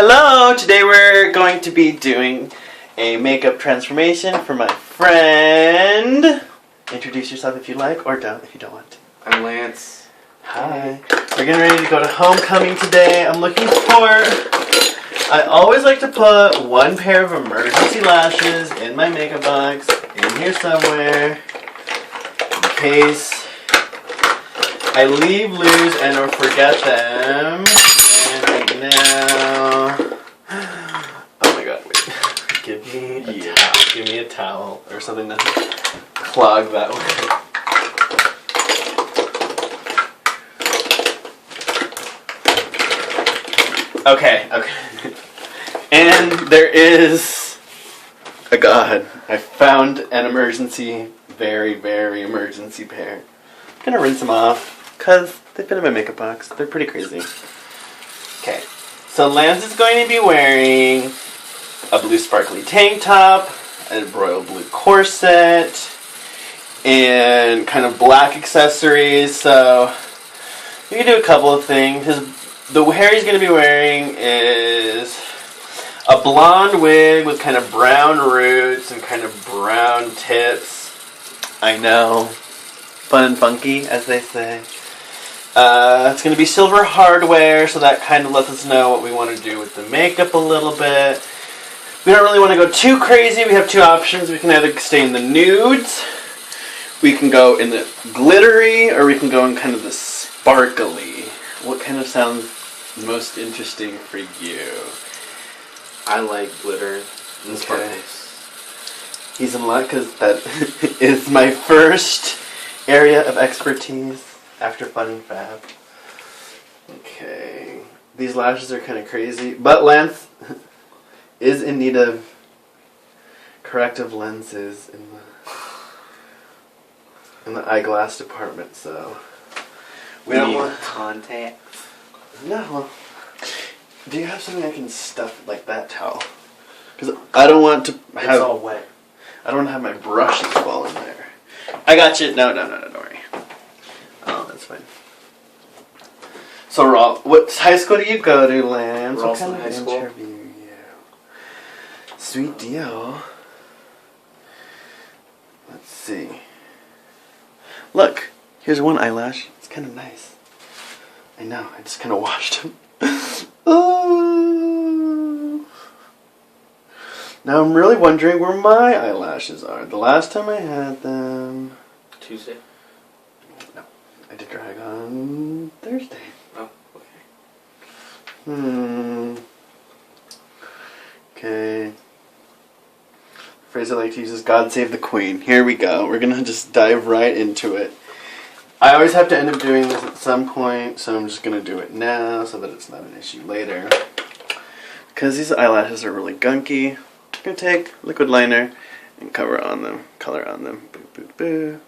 Hello! Today we're going to be doing a makeup transformation for my friend. Introduce yourself if you like, or don't if you don't want to. I'm Lance. Hi. We're getting ready to go to homecoming today. I'm looking for... I always like to put one pair of emergency lashes in my makeup box, in here somewhere, in case I leave, lose, and or forget them. And right now... Oh my god, wait. Give me a towel. Give me a towel or something to clog that way. Okay. And there is a god. I found an emergency, very emergency pair. I'm gonna rinse them off because they've been in my makeup box. They're pretty crazy. Okay, so Lance is going to be wearing a blue sparkly tank top, a royal blue corset, and kind of black accessories. So you can do a couple of things. The hair he's going to be wearing is a blonde wig with kind of brown roots and kind of brown tips. I know. Fun and funky, as they say. It's going to be silver hardware, so that kind of lets us know what we want to do with the makeup a little bit. We don't really want to go too crazy. We have two options. We can either stay in the nudes, we can go in the glittery, or we can go in kind of the sparkly. What kind of sounds most interesting for you? I like glitter and sparkles. He's in luck because that is my first area of expertise after Fun and Fab. Okay. These lashes are kind of crazy, but Lance is in need of corrective lenses in the eyeglass department, so we don't want contacts. No. Do you have something I can stuff like that towel? Because I don't want to have... It's all wet. I don't want to have my brushes fall in there. I got you. No, don't worry. Oh, that's fine. So, what high school do you go to, Lance? What kind of High School. interview you? Sweet deal. Let's see. Look, here's one eyelash. It's kind of nice. I know, I just kind of washed him. Oh. Now I'm really wondering where my eyelashes are. The last time I had them... Tuesday? No, I did drag on Thursday. Oh, okay. Okay. The phrase I like to use is God save the Queen. Here we go. We're going to just dive right into it. I always have to end up doing this at some point, so I'm just going to do it now so that it's not an issue later. Because these eyelashes are really gunky, I'm going to take liquid liner and color on them. Boo.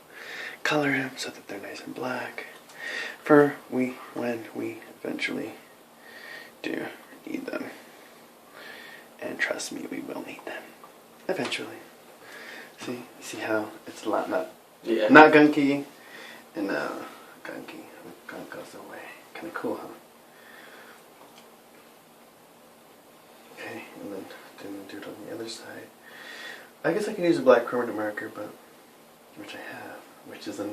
Color them so that they're nice and black for when we eventually do need them. And trust me, we will need them. Eventually. See how it's not gunky. And gunky. Gunk goes away. Kind of cool, huh? Okay, and then do it on the other side. I guess I can use a black permanent marker, which I have, which is a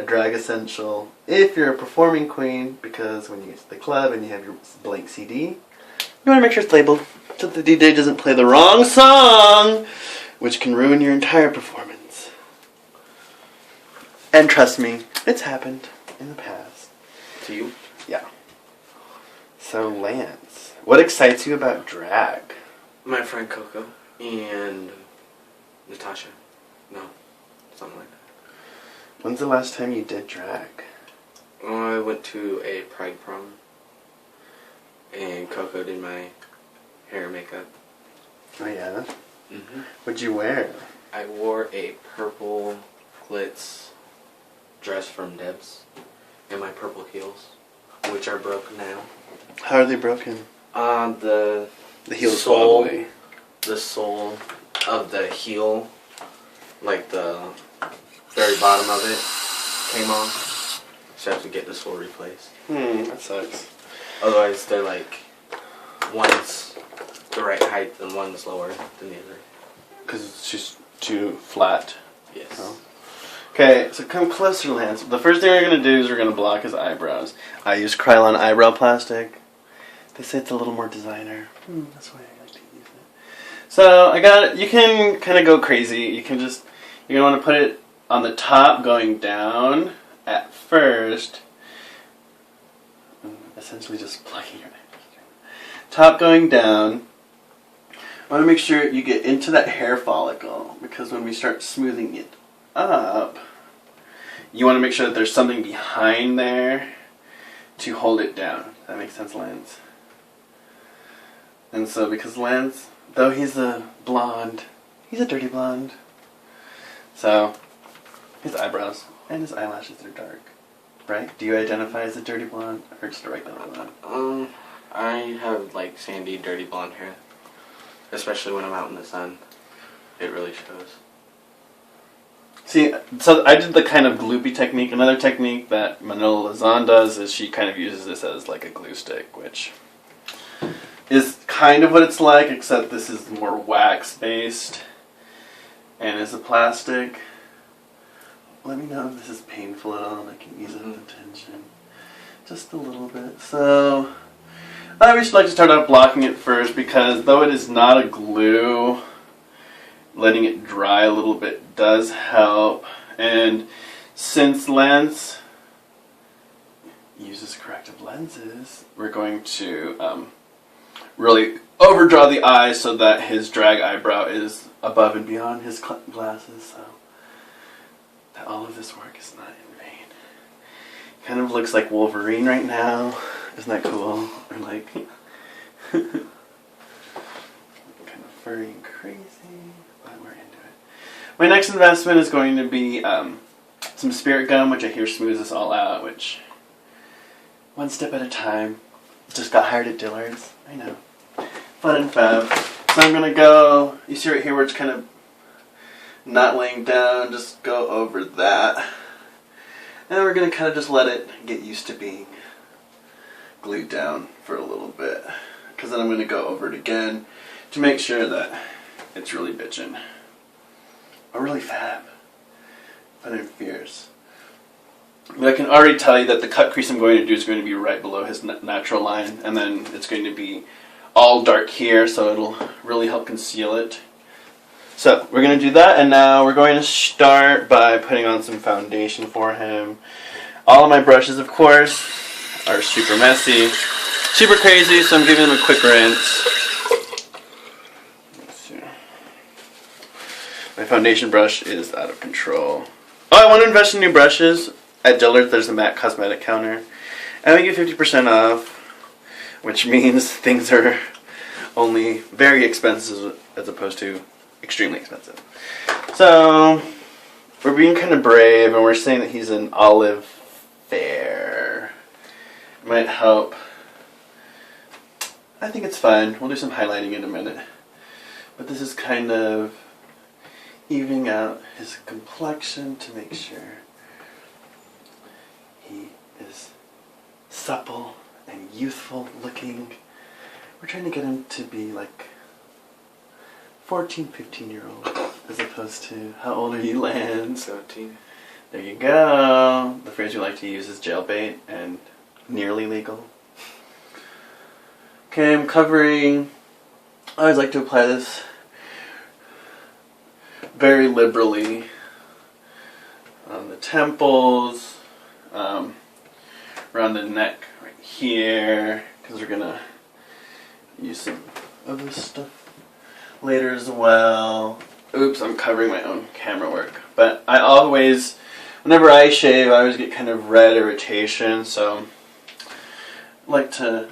drag essential if you're a performing queen, because when you get to the club and you have your blank CD, you want to make sure it's labeled so that the DJ doesn't play the wrong song, which can ruin your entire performance. And trust me, it's happened in the past. To you? Yeah. So, Lance, what excites you about drag? My friend Coco and Natasha. No, something like that. When's the last time you did drag? I went to a Pride prom, and Coco did my hair and makeup. Oh, yeah? Mm-hmm. What'd you wear? I wore a purple glitz dress from Debs and my purple heels, which are broken now. How are they broken? The heel's sole, wobbly. The sole of the heel, like the very bottom of it, came off. So I have to get the sole replaced. That sucks. Otherwise, they're like one's the right height and one's lower than the other. Because it's just too flat. Yes. Oh. Okay, so come closer, Lance. The first thing we're going to do is we're going to block his eyebrows. I use Krylon eyebrow plastic. They say it's a little more designer. That's why I like to use it. So I got it. You can kind of go crazy. You can just, you're going to want to put it on the top going down at first. Essentially just plugging your eyebrows. Top going down. I want to make sure you get into that hair follicle, because when we start smoothing it up, you want to make sure that there's something behind there to hold it down. Does that make sense, Lance? And so because Lance, though he's a blonde, he's a dirty blonde. So his eyebrows and his eyelashes are dark. Right? Do you identify as a dirty blonde or just a regular blonde? I have like sandy, dirty blonde hair. Especially when I'm out in the sun. It really shows. See, so I did the kind of gloopy technique. Another technique that Manila Lazan does is she kind of uses this as like a glue stick, which is kind of what it's like, except this is more wax-based and is a plastic. Let me know if this is painful at all and I can ease up the tension. Just a little bit. So I always like to start off blocking it first because though it is not a glue, letting it dry a little bit does help. And since Lance uses corrective lenses, we're going to really overdraw the eye so that his drag eyebrow is above and beyond his glasses, so that all of this work is not in vain. Kind of looks like Wolverine right now. Isn't that cool? Or like kind of furry and crazy, but we're into it. My next investment is going to be some spirit gum, which I hear smooths us all out, which one step at a time. Just got hired at Dillard's. I know. Fun and fab. So I'm going to go, you see right here where it's kind of not laying down, just go over that. And we're going to kind of just let it get used to being glued down for a little bit. Because then I'm going to go over it again to make sure that it's really bitchin'. Or really fab. Fun and fierce. But I can already tell you that the cut crease I'm going to do is going to be right below his natural line. And then it's going to be all dark here, so it'll really help conceal it. So we're going to do that, and now we're going to start by putting on some foundation for him. All of my brushes, of course, are super messy, super crazy, so I'm giving them a quick rinse. Let's see. My foundation brush is out of control. Oh, I want to invest in new brushes. At Dillard's, there's a MAC cosmetic counter, and we get 50% off, which means things are only very expensive as opposed to extremely expensive. So we're being kind of brave, and we're saying that he's an olive fair. Might help. I think it's fine. We'll do some highlighting in a minute. But this is kind of evening out his complexion to make sure he is supple and youthful looking. We're trying to get him to be like 14, 15-year-old as opposed to, how old are you, Lance? 17. There you go. The phrase we like to use is jailbait and nearly legal. Okay, I'm covering, I always like to apply this very liberally on the temples, around the neck right here, because we're going to use some of this stuff later as well. Oops, I'm covering my own camera work. But I always, whenever I shave, I always get kind of red irritation, so I like to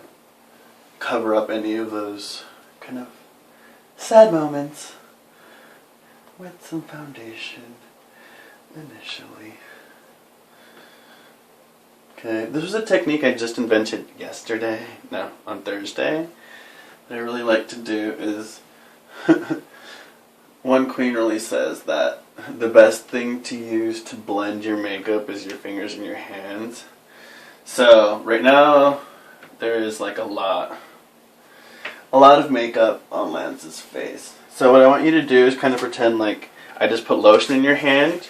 cover up any of those kind of sad moments with some foundation initially. Okay, this was a technique I just invented on Thursday. What I really like to do is one queen really says that the best thing to use to blend your makeup is your fingers and your hands. So right now there is like a lot a lot of makeup on Lance's face. So what I want you to do is kind of pretend like I just put lotion in your hand,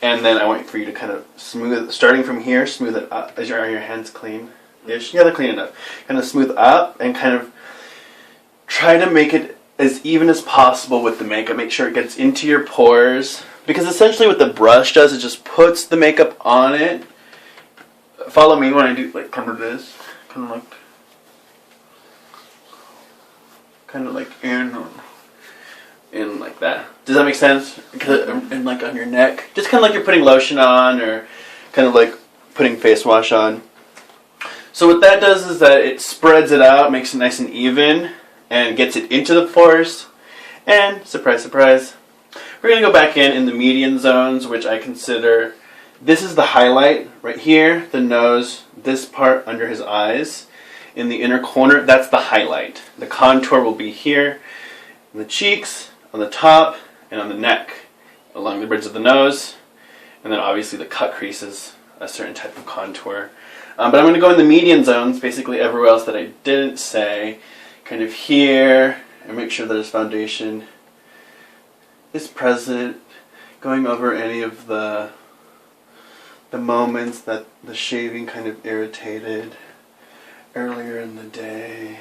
and then I want for you to kind of smooth, starting from here, smooth it up. Are your hands clean-ish? Yeah, they're clean enough. Kind of smooth up and kind of try to make it as even as possible with the makeup. Make sure it gets into your pores. Because essentially what the brush does, it just puts the makeup on it. Follow me when I do like kind of this. Kind of like in like that. Does that make sense? And like on your neck. Just kind of like you're putting lotion on or kind of like putting face wash on. So what that does is that it spreads it out, makes it nice and even, and gets it into the pores. And surprise, surprise, we're going to go back in the median zones, which I consider, this is the highlight right here, the nose, this part under his eyes. In the inner corner, that's the highlight. The contour will be here, in the cheeks, on the top, and on the neck, along the bridge of the nose, and then obviously the cut creases, a certain type of contour. But I'm going to go in the median zones, basically everywhere else that I didn't say, kind of here, and make sure that his foundation is present, going over any of the moments that the shaving kind of irritated earlier in the day.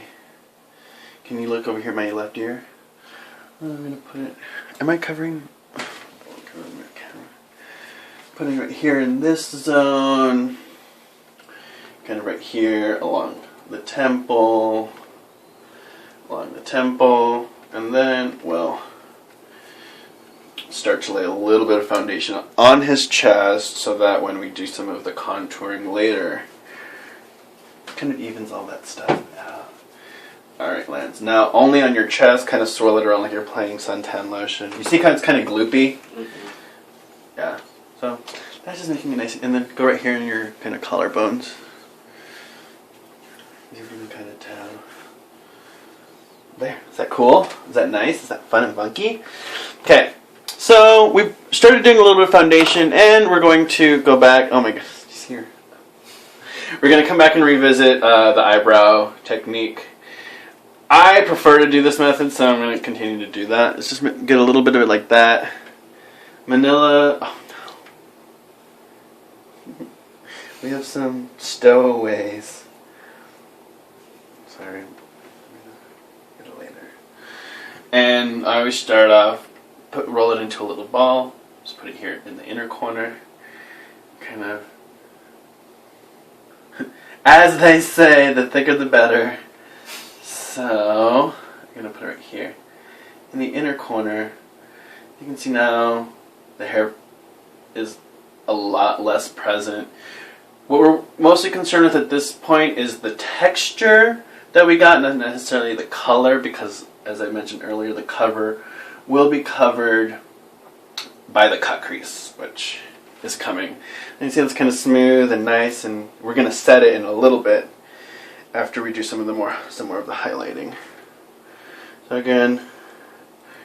Can you look over here, my left ear? I'm going to put it, am I covering my camera? Putting it right here in this zone, kind of right here along the temple, and then, well, start to lay a little bit of foundation on his chest so that when we do some of the contouring later, kind of evens all that stuff out. Alright, Lance. Now, only on your chest, kind of swirl it around like you're applying suntan lotion. You see how it's kind of gloopy? Mm-hmm. Yeah. So, that's just making it nice. And then go right here in your kind of collarbones. You can kind of tell. There. Is that cool? Is that nice? Is that fun and funky? Okay. So, we started doing a little bit of foundation, and we're going to go back. Oh my gosh, he's here. We're going to come back and revisit the eyebrow technique. I prefer to do this method, so I'm going to continue to do that. Let's just get a little bit of it like that. Manila. Oh no. We have some stowaways. Sorry. Get it later. And I always start off, roll it into a little ball. Just put it here in the inner corner. Kind of. As they say, the thicker the better. So, I'm going to put it right here. In the inner corner, you can see now the hair is a lot less present. What we're mostly concerned with at this point is the texture that we got, not necessarily the color, because as I mentioned earlier, the cover will be covered by the cut crease, which is coming. And you see it's kind of smooth and nice, and we're going to set it in a little bit after we do some more of the highlighting. So again,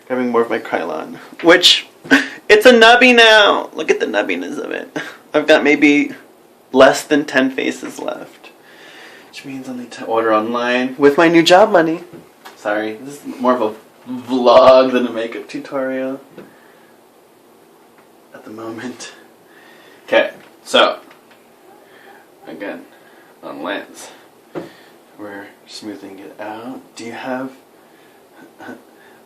grabbing more of my Krylon, which it's a nubby now. Look at the nubbiness of it. I've got maybe less than 10 faces left, which means I'll need to order online with my new job money. Sorry, this is more of a vlog than a makeup tutorial at the moment. Okay, so again, on Lance, we're smoothing it out. Do you have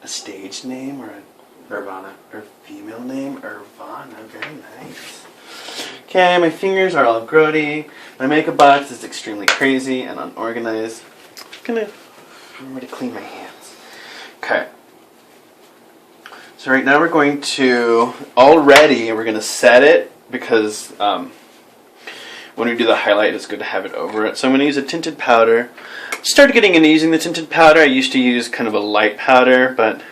a stage name or a Nirvana or female name? Irvana, very nice. Okay, my fingers are all grody. My makeup box is extremely crazy and unorganized. I'm ready to clean my hands. Okay. So right now we're going to set it because when we do the highlight, it's good to have it over it. So I'm going to use a tinted powder. Started getting into using the tinted powder. I used to use kind of a light powder, but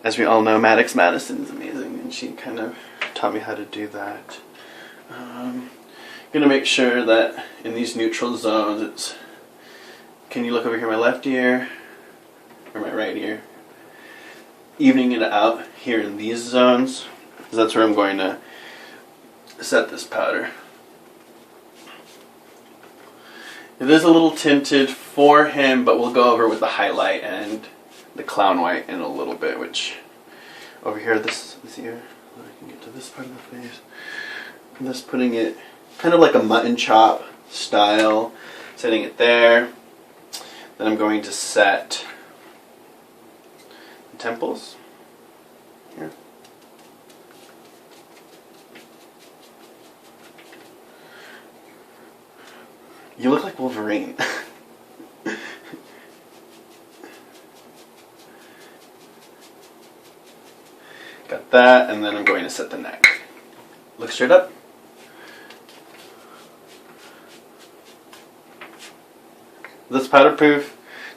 as we all know, Maddox Madison is amazing, and she kind of taught me how to do that. I'm going to make sure that in these neutral zones, it's... Can you look over here, my left ear, or my right ear? Evening it out here in these zones, because that's where I'm going to set this powder. It is a little tinted for him, but we'll go over with the highlight and the clown white in a little bit, which over here, this ear, I can get to this part of the face. I'm just putting it kind of like a mutton chop style, setting it there. Then I'm going to set the temples here. You look like Wolverine. Got that, and then I'm going to set the neck. Look straight up. This powderproof,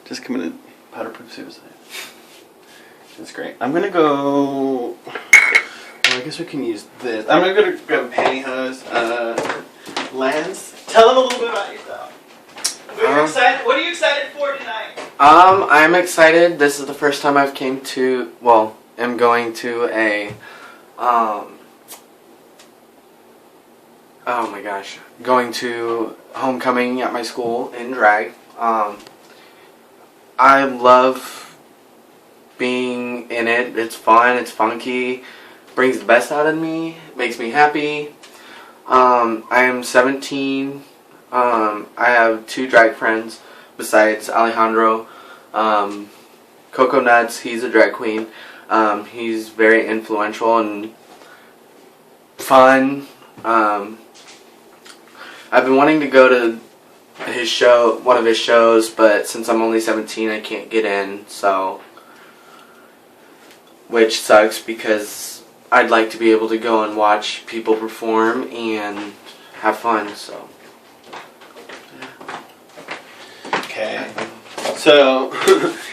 just come in powderproof suicide. That's great. I'm gonna go. Well, I guess we can use this. I'm gonna go grab a pantyhose. Lance, tell them a little bit about yourself. What are you excited for tonight? I'm excited. This is the first time I've am going to a, going to homecoming at my school in drag. I love being in it. It's fun, it's funky, brings the best out of me, makes me happy. I am 17. I have 2 drag friends besides Alejandro. Coco Nuts, he's a drag queen. He's very influential and fun. I've been wanting to go to his show, one of his shows, but since I'm only 17, I can't get in, so, which sucks because I'd like to be able to go and watch people perform and have fun, so. Okay. So,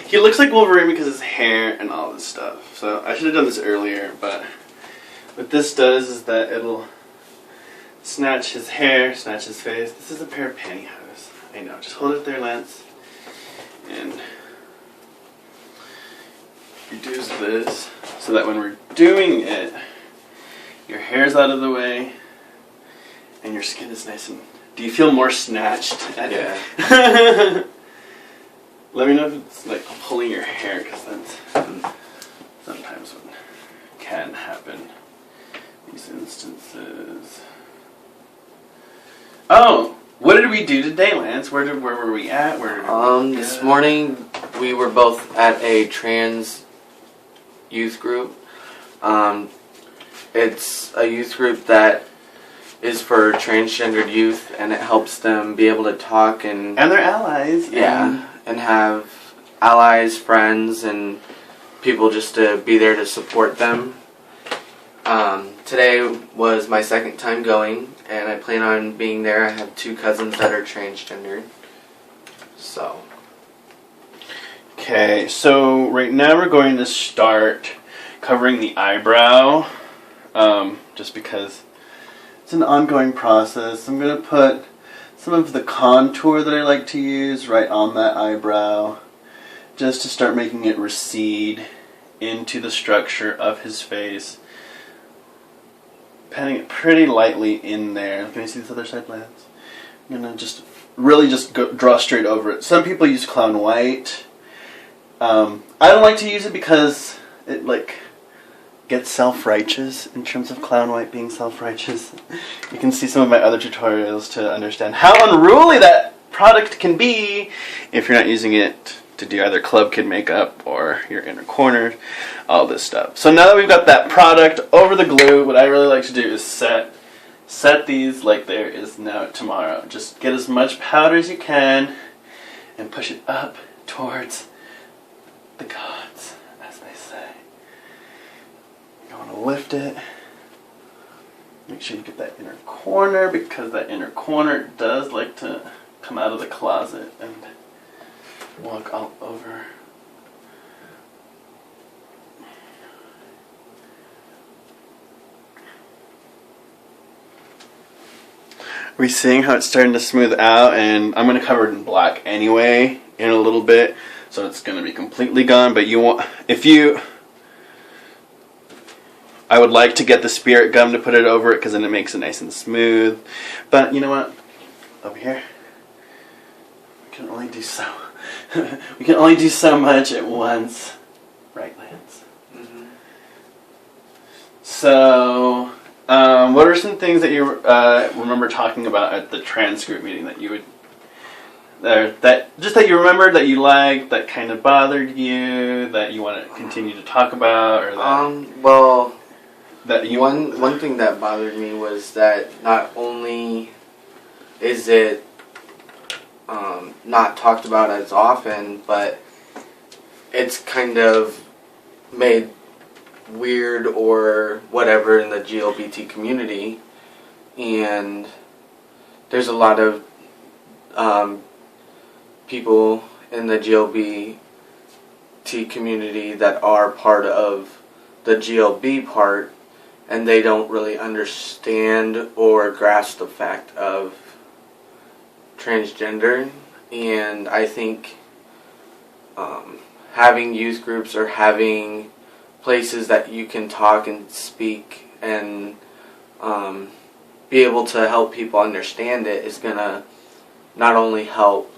he looks like Wolverine because of his hair and all this stuff. So, I should have done this earlier, but what this does is that it'll snatch his hair, snatch his face. This is a pair of pantyhose. I know, just hold it there, Lance. And reduce this so that when we're doing it, your hair's out of the way and your skin is nice and... Do you feel more snatched? Yeah. Let me know if it's like pulling your hair, because that's sometimes what can happen in these instances. Oh! What did we do today, Lance? Where were we at? This morning we were both at a trans youth group. It's a youth group that is for transgendered youth, and it helps them be able to talk and their allies. Yeah, and have allies, friends, and people just to be there to support them. Today was my second time going, and I plan on being there. I have 2 cousins that are transgendered. So. Okay, so right now we're going to start covering the eyebrow, just because it's an ongoing process. I'm going to put some of the contour that I like to use right on that eyebrow, just to start making it recede into the structure of his face. Patting it pretty lightly in there. Can you see this other side, Lance? I'm going to just really just draw straight over it. Some people use clown white. I don't like to use it because it gets self-righteous in terms of clown white being self-righteous. You can see some of my other tutorials to understand how unruly that product can be if you're not using it to do either club kid makeup or your inner corner, all this stuff. So now that we've got that product over the glue, what I really like to do is set these like there is no tomorrow. Just get as much powder as you can and push it up towards the gods, as they say. You want to lift it. Make sure you get that inner corner, because that inner corner does like to come out of the closet and walk all over. Are we seeing how it's starting to smooth out? And I'm going to cover it in black anyway in a little bit, so it's going to be completely gone. But I would like to get the spirit gum to put it over it, because then it makes it nice and smooth. But you know what? Over here, can only do so. We can only do so much at once. Right, Lance? Mm-hmm. So, what are some things that you remember talking about at the trans group meeting that you would, that you remembered that you liked, that kind of bothered you, that you want to continue to talk about, or that? Well, that you one thing that bothered me was that not only is it not talked about as often, but it's kind of made weird or whatever in the GLBT community, and there's a lot of people in the GLBT community that are part of the GLB part, and they don't really understand or grasp the fact of transgender. And I think having youth groups or having places that you can talk and speak and be able to help people understand it is going to not only help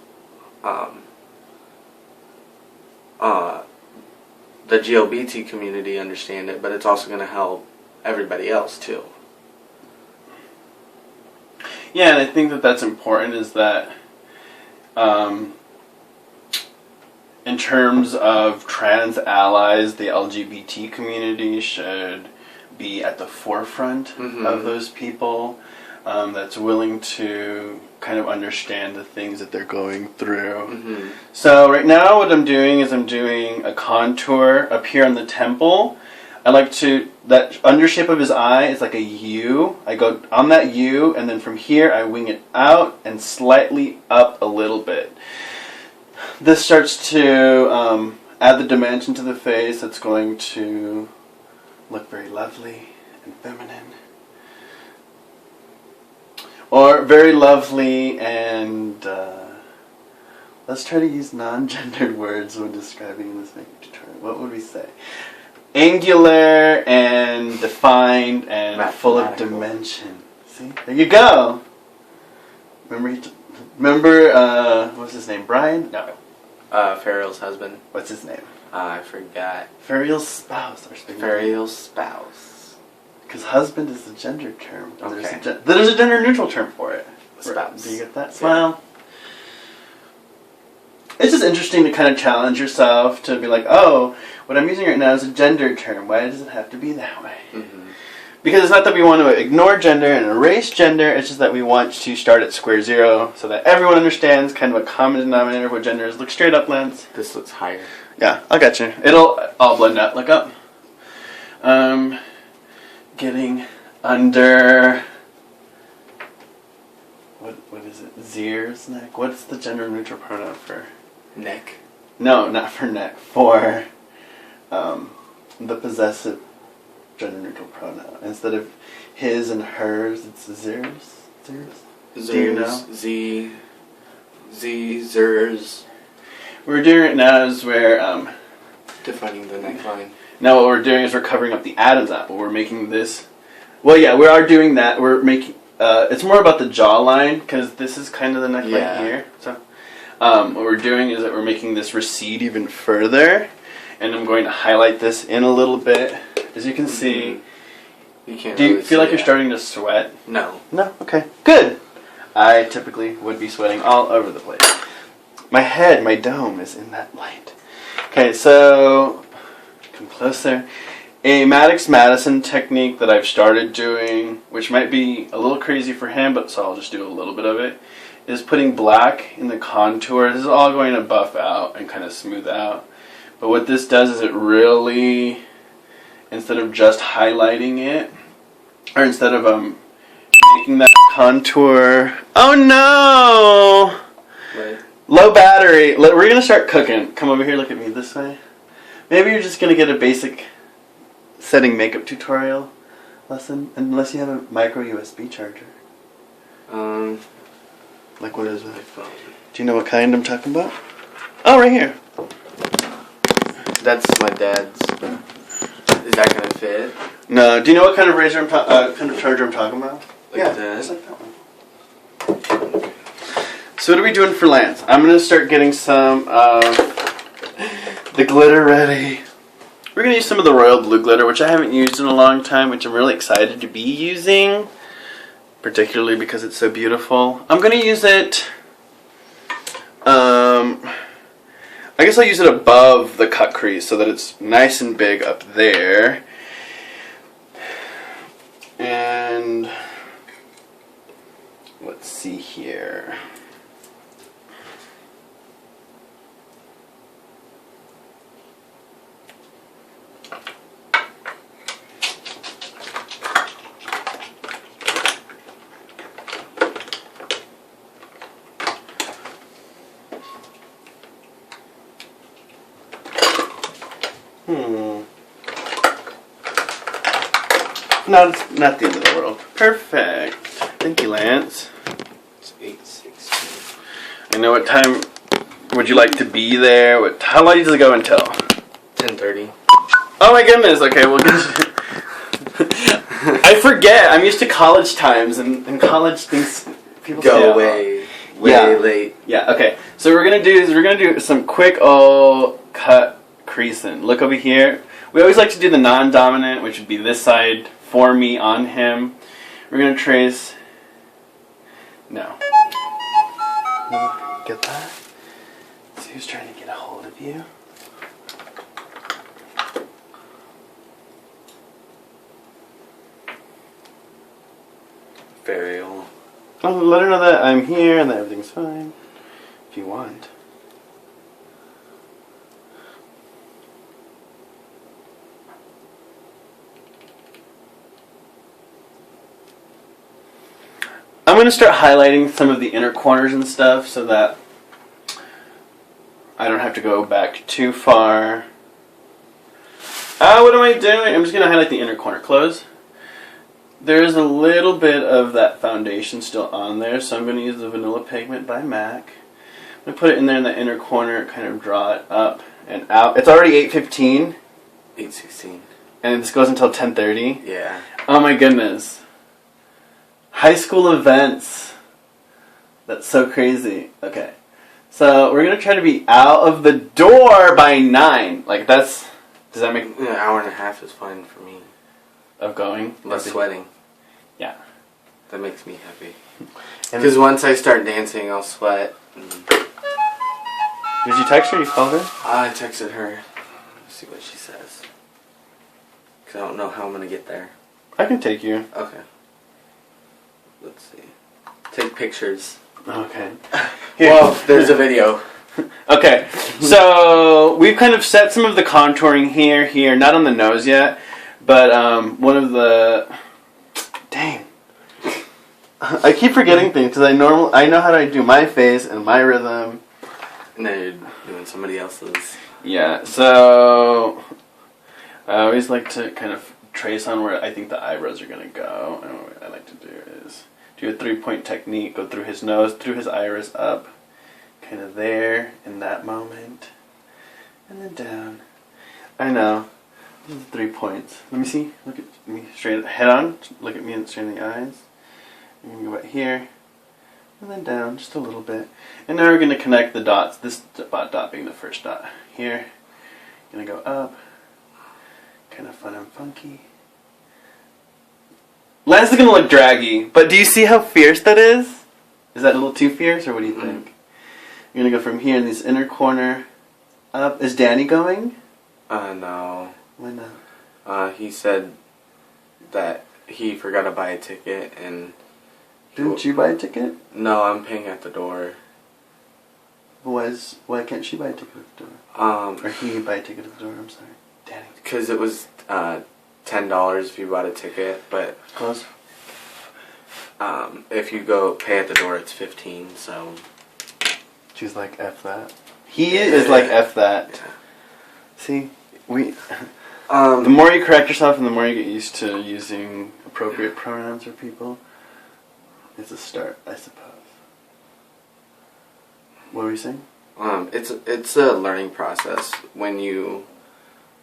the GLBT community understand it, but it's also going to help everybody else too. Yeah, and I think that that's important, is that in terms of trans allies, the LGBT community should be at the forefront of those people, that's willing to kind of understand the things that they're going through. So right now what I'm doing is I'm doing a contour up here on the temple. I like to, that under shape of his eye is like a U. I go on that U, and then from here I wing it out and slightly up a little bit. This starts to add the dimension to the face that's going to look very lovely and feminine. Or very lovely and, let's try to use non-gendered words when describing this makeup tutorial. What would we say? Angular and defined and full of dimension. See? There you go! Remember, what's his name? Brian? No. Fariel's husband. What's his name? I forgot. Fariel's spouse. Fariel's spouse. Because husband is the gender term. Okay. There's a gender neutral term for it. Spouse. Do you get that? Yeah. Smile. It's just interesting to kind of challenge yourself to be like, oh, what I'm using right now is a gender term. Why does it have to be that way? Because it's not that we want to ignore gender and erase gender, it's just that we want to start at square zero so that everyone understands kind of a common denominator of what gender is. Look straight up, Lance. This looks higher. Yeah, I got you. It'll all blend out. Look up. Getting under... What is it? Zier's neck? What's the gender neutral pronoun for? Neck. No, not for neck. For the possessive gender neutral pronoun. Instead of his and hers, it's Zier's. Zier's? Do you know? Zers. What we're doing right now is we're Defining the neckline. now what we're doing is we're covering up the Adam's apple. We're making this. Well, yeah, we are doing that. We're making. It's more about the jawline because this is kind of the neckline here. So what we're doing is that we're making this recede even further, and I'm going to highlight this in a little bit. As you can see, You can't. do you really feel like see you're starting to sweat? No. No? Okay. Good. I typically would be sweating all over the place. My head, my dome is in that light. Okay, so come closer. A Maddox Madison technique that I've started doing, which might be a little crazy for him, but so I'll just do a little bit of it, is putting black in the contour. This is all going to buff out and kind of smooth out. But what this does is it really, instead of just highlighting it, or instead of making that contour. Oh no! Right. Low battery. We're going to start cooking. Come over here, look at me this way. Maybe you're just going to get a basic setting makeup tutorial lesson, unless you have a micro USB charger. Like what is it? Do you know what kind I'm talking about? Oh, right here. That's my dad's. Is that gonna fit? No. Do you know what kind of kind of charger I'm talking about? Like that? Just like that one. So what are we doing for Lance? I'm going to start getting some of the glitter ready. We're going to use some of the royal blue glitter, which I haven't used in a long time, which I'm really excited to be using, particularly because it's so beautiful. I'm going to use it, I guess I'll use it above the cut crease so that it's nice and big up there. And let's see here. No, it's not the end of the world. Perfect. Thank you, Lance. It's 8:16. I know what time would you like to be there? How long does it go until? 10:30. Oh my goodness. Okay, we'll get you. I forget. I'm used to college times, and college things people Go say, way late. Yeah. Okay. So what we're gonna do some quick old cut creasing. Look over here. We always like to do the non-dominant, which would be this side for me on him. We're gonna trace. No. Get that? See who's trying to get a hold of you. Very old. Oh, let her know that I'm here and that everything's fine. If you want. I'm going to start highlighting some of the inner corners and stuff so that I don't have to go back too far. What am I doing? I'm just going to highlight the inner corner. Close. There's a little bit of that foundation still on there, so I'm going to use the Vanilla Pigment by MAC. I'm going to put it in there in the inner corner, kind of draw it up and out. It's already 8:15. 8:16. And this goes until 10:30. Yeah. Oh my goodness. High school events. That's so crazy. Okay. So we're going to try to be out of the door by 9. Like that's... Does that make... An hour and a half is fine for me. Of going? Less sweating. Yeah. That makes me happy. Because once I start dancing, I'll sweat. Did you text her? You called her? I texted her. Let's see what she says. Because I don't know how I'm going to get there. I can take you. Okay. Let's see. Take pictures. Okay. Well, there's a video. Okay. So we've kind of set some of the contouring here. Not on the nose yet. But one of the... Dang. I keep forgetting things because I know how to do my face and my rhythm. And then you're doing somebody else's. Yeah, so I always like to kind of trace on where I think the eyebrows are going to go. And what I like to do is do a 3-point technique, go through his nose, through his iris up, kind of there in that moment, and then down. I know. These are the 3 points. Let me see. Look at me straight head on. Look at me straight in the eyes. I'm going to go right here. And then down just a little bit. And now we're going to connect the dots. This dot being the first dot. Here. Going to go up. Kind of fun and funky. Lance is going to look draggy. But do you see how fierce that is? Is that a little too fierce or what do you think? You're going to go from here in this inner corner up. Is Danny going? No. Why not? He said that he forgot to buy a ticket and... Didn't you buy a ticket? No, I'm paying at the door. Why can't she buy a ticket at the door? Or he buy a ticket at the door, I'm sorry. Danny. Because it was $10 if you bought a ticket, but... Close? If you go pay at the door, it's $15, so... She's like, F that. He is like, F that. Yeah. See? The more you correct yourself and the more you get used to using appropriate pronouns for people, it's a start, I suppose. What were you saying? It's a learning process when you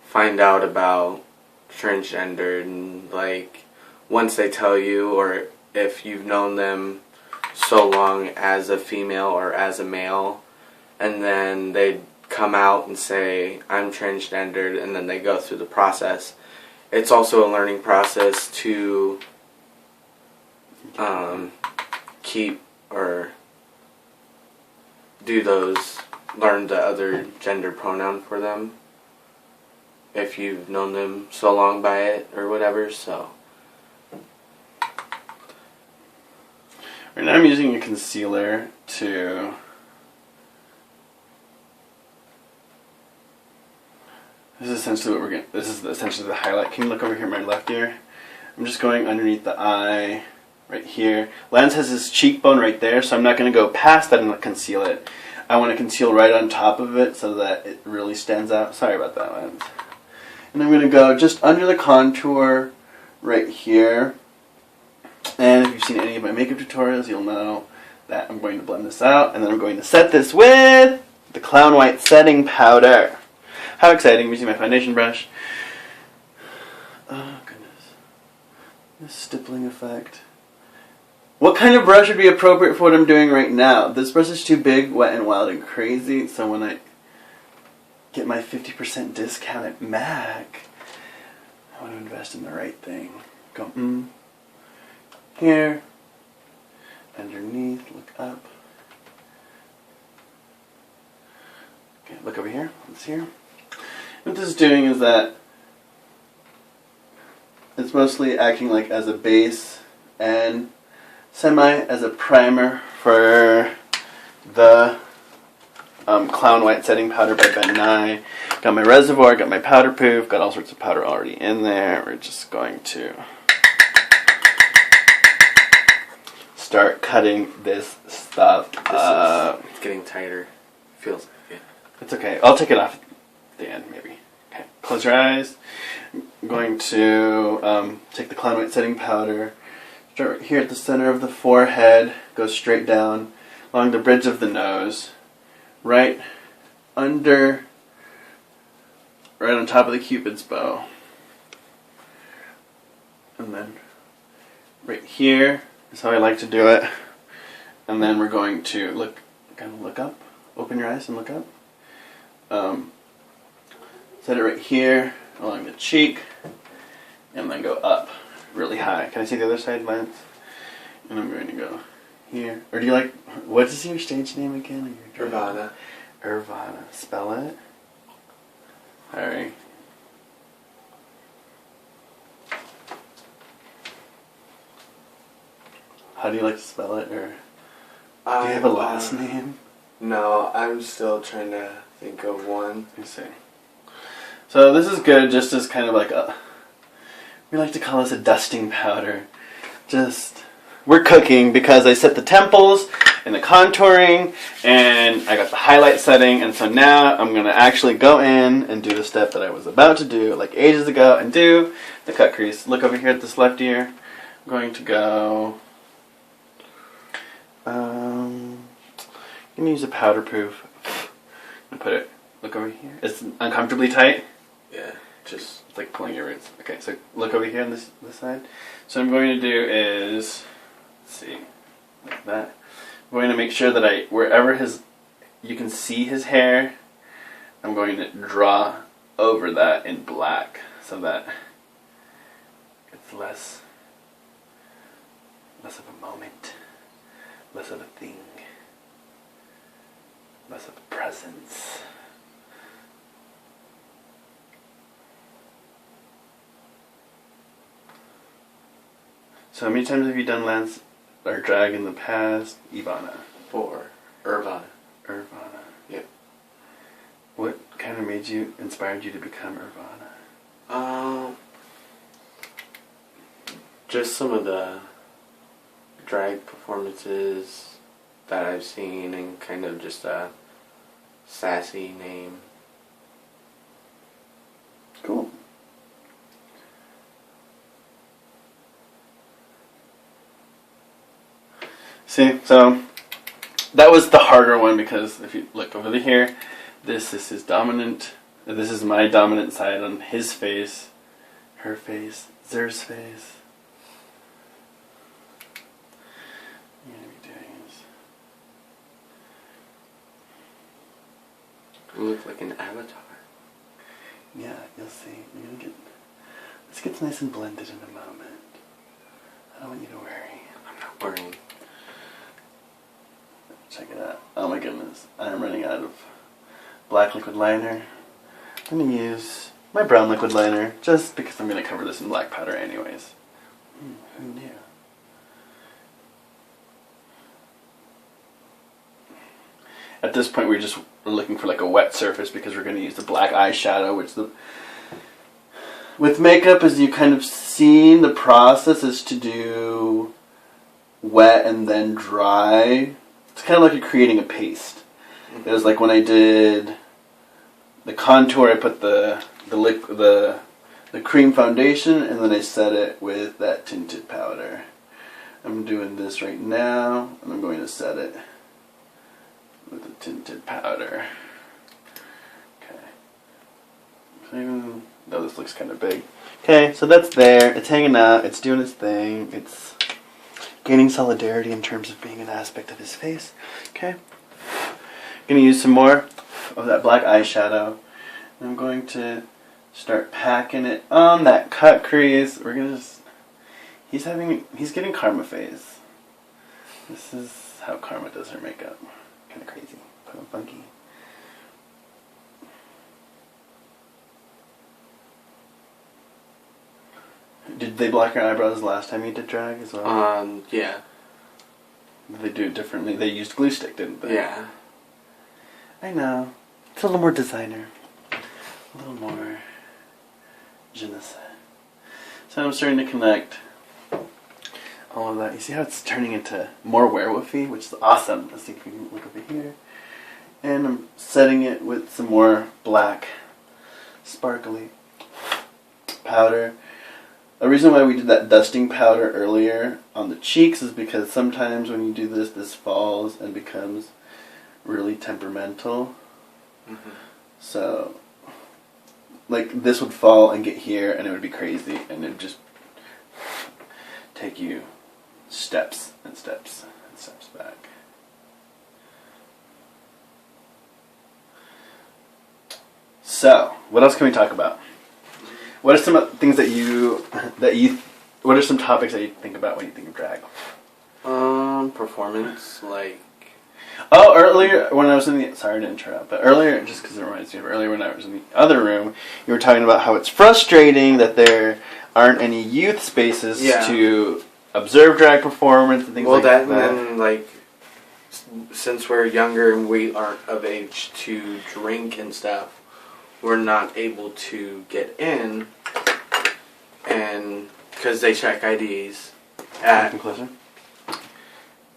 find out about transgender and like once they tell you or if you've known them so long as a female or as a male, and then they come out and say, I'm transgendered, and then they go through the process. It's also a learning process to keep or do those, learn the other gender pronoun for them if you've known them so long by it or whatever, so. Right now I'm using a concealer to this is essentially what we're going. This is essentially the highlight. Can you look over here, my left ear? I'm just going underneath the eye, right here. Lance has his cheekbone right there, so I'm not going to go past that and conceal it. I want to conceal right on top of it so that it really stands out. Sorry about that, Lance. And I'm going to go just under the contour right here. And if you've seen any of my makeup tutorials, you'll know that I'm going to blend this out. And then I'm going to set this with the Clown White setting powder. How exciting. I'm using my foundation brush. Oh, goodness. This stippling effect. What kind of brush would be appropriate for what I'm doing right now? This brush is too big, wet, and wild, and crazy. So when I get my 50% discount at MAC, I want to invest in the right thing. Go, here. Underneath. Look up. Okay, look over here. It's here. What this is doing is that it's mostly acting like as a base and semi as a primer for the Clown White setting powder by Ben Nye. Got my reservoir, got my powder proof, got all sorts of powder already in there. We're just going to start cutting this stuff up. It's getting tighter. Feels like it. It's okay. I'll take it off at the end, maybe. Okay. Close your eyes. I'm going to take the Clown White setting powder. Start right here at the center of the forehead. Go straight down along the bridge of the nose. Right under, right on top of the Cupid's bow. And then right here is how I like to do it. And then we're going to look up. Open your eyes and look up. Set it right here along the cheek. And then go up really high. Can I see the other side, Lance? And I'm going to go here. Or do you like, what is your stage name again? Irvana. Irvana. Spell it. Alright. How do you like to spell it? Or do you have a last name? No, I'm still trying to think of one. Let me see. So this is good just as kind of like a, we like to call this a dusting powder. Just, we're cooking because I set the temples and the contouring and I got the highlight setting, and so now I'm going to actually go in and do the step that I was about to do like ages ago and do the cut crease. Look over here at this left ear. I'm going to go, I'm going to use a powder proof. I'm going to put it, look over here. It's uncomfortably tight. Yeah, just it's like pulling your roots. Okay, so look over here on this side. So what I'm going to do is, let's see, like that. I'm going to make sure that wherever you can see his hair, I'm going to draw over that in black so that it's less of a moment, less of a thing, less of a presence. So how many times have you done Lance or drag in the past? Ivana. 4. Irvana. Irvana. Yep. What kind of inspired you to become Irvana? Just some of the drag performances that I've seen, and kind of just a sassy name. Cool. See, so that was the harder one because if you look over here, this is his dominant, this is my dominant side on his face, her face, Zer's face. I'm going to be doing You look like an avatar. Yeah, you'll see. This gets nice and blended in a moment. I don't want you to worry. I'm not worrying. Check it out. Oh my goodness. I'm running out of black liquid liner. I'm going to use my brown liquid liner just because I'm going to cover this in black powder anyways. Who knew? At this point we're looking for like a wet surface because we're going to use the black eyeshadow, which with makeup, as you kind of seen, the process is to do wet and then dry. It's kind of like you're creating a paste. It was like when I did the contour, I put the cream foundation and then I set it with that tinted powder. I'm doing this right now and I'm going to set it with the tinted powder. Okay. No, this looks kind of big. Okay, so that's there. It's hanging out. It's doing its thing. It's gaining solidarity in terms of being an aspect of his face. Okay. I'm going to use some more of that black eyeshadow. I'm going to start packing it on that cut crease. We're going to he's getting Karma phase. This is how Karma does her makeup. Kind of crazy. Kind of funky. Did they block your eyebrows last time you did drag as well? Yeah. Did they do it differently? They used glue stick, didn't they? Yeah. I know. It's a little more designer. A little more je ne sais. So I'm starting to connect all of that. You see how it's turning into more werewolfy, which is awesome. Let's see if we can look over here. And I'm setting it with some more black sparkly powder. The reason why we did that dusting powder earlier on the cheeks is because sometimes when you do this falls and becomes really temperamental. Mm-hmm. So, like, this would fall and get here and it would be crazy and it would just take you steps and steps and steps back. So, what else can we talk about? What are some things what are some topics that you think about when you think of drag? Performance, like... Oh, earlier when I was in the... Sorry to interrupt, but earlier, just because it reminds me of earlier when I was in the other room, you were talking about how it's frustrating that there aren't any youth spaces to observe drag performance and things like that. Well, that and then, like, since we're younger and we aren't of age to drink and stuff, we're not able to get in, and because they check IDs at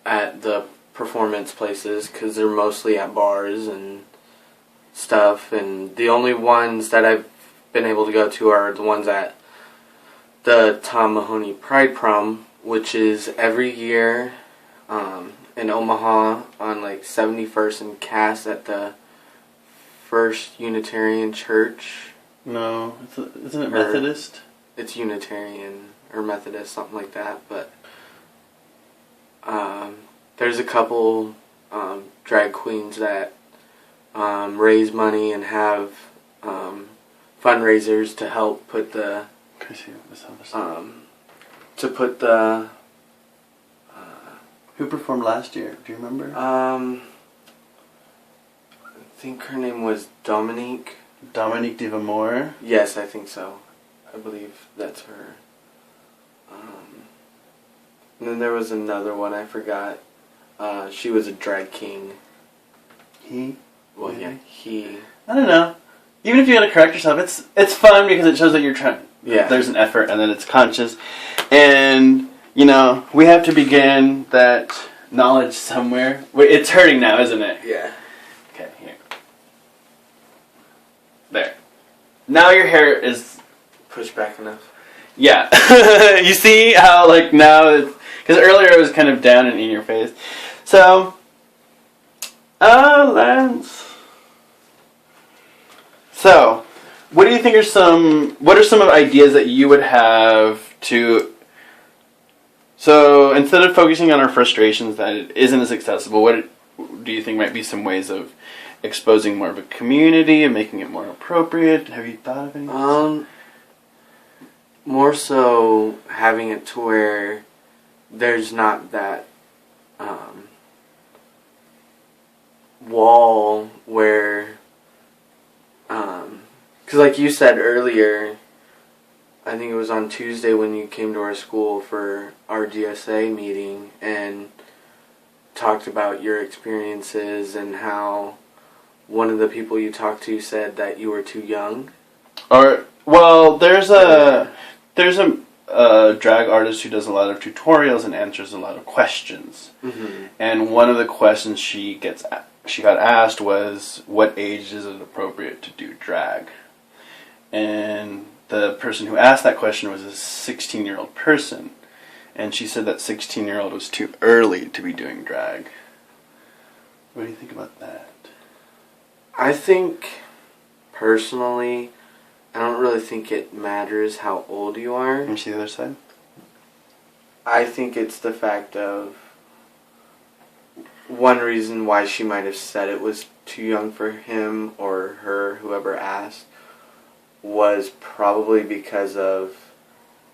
the performance places, because they're mostly at bars and stuff, and the only ones that I've been able to go to are the ones at the Tom Mahoney Pride Prom, which is every year in Omaha on like 71st and Cass at the First Unitarian Church. No, isn't it Methodist? It's Unitarian or Methodist, something like that. But there's a couple drag queens that raise money and have fundraisers to help put the Who performed last year? Do you remember? I think her name was Dominique. Dominique Divamore? Yes, I think so. I believe that's her. And then there was another one, I forgot. She was a drag king. He? Well, yeah, he. I don't know. Even if you gotta correct yourself, it's fun because it shows that you're trying. Yeah. There's an effort and then it's conscious. And, you know, we have to begin that knowledge somewhere. It's hurting now, isn't it? Yeah. Okay, here. There. Now your hair is... pushed back enough. Yeah. You see how, like, now... Because earlier it was kind of down and in your face. So... Lance... So, what do you think are what are some of the ideas that you would have to... So, instead of focusing on our frustrations that it isn't as accessible, what do you think might be some ways of exposing more of a community and making it more appropriate? Have you thought of anything? More so having it to where there's not that wall where, because like you said earlier, I think it was on Tuesday when you came to our school for our GSA meeting and talked about your experiences and how one of the people you talked to said that you were too young. There's a drag artist who does a lot of tutorials and answers a lot of questions. Mm-hmm. And one of the questions she got asked was, what age is it appropriate to do drag? And the person who asked that question was a 16-year-old person. And she said that 16-year-old was too early to be doing drag. What do you think about that? I think, personally, I don't really think it matters how old you are. Can you see the other side? I think it's the fact of one reason why she might have said it was too young for him or her, whoever asked, was probably because of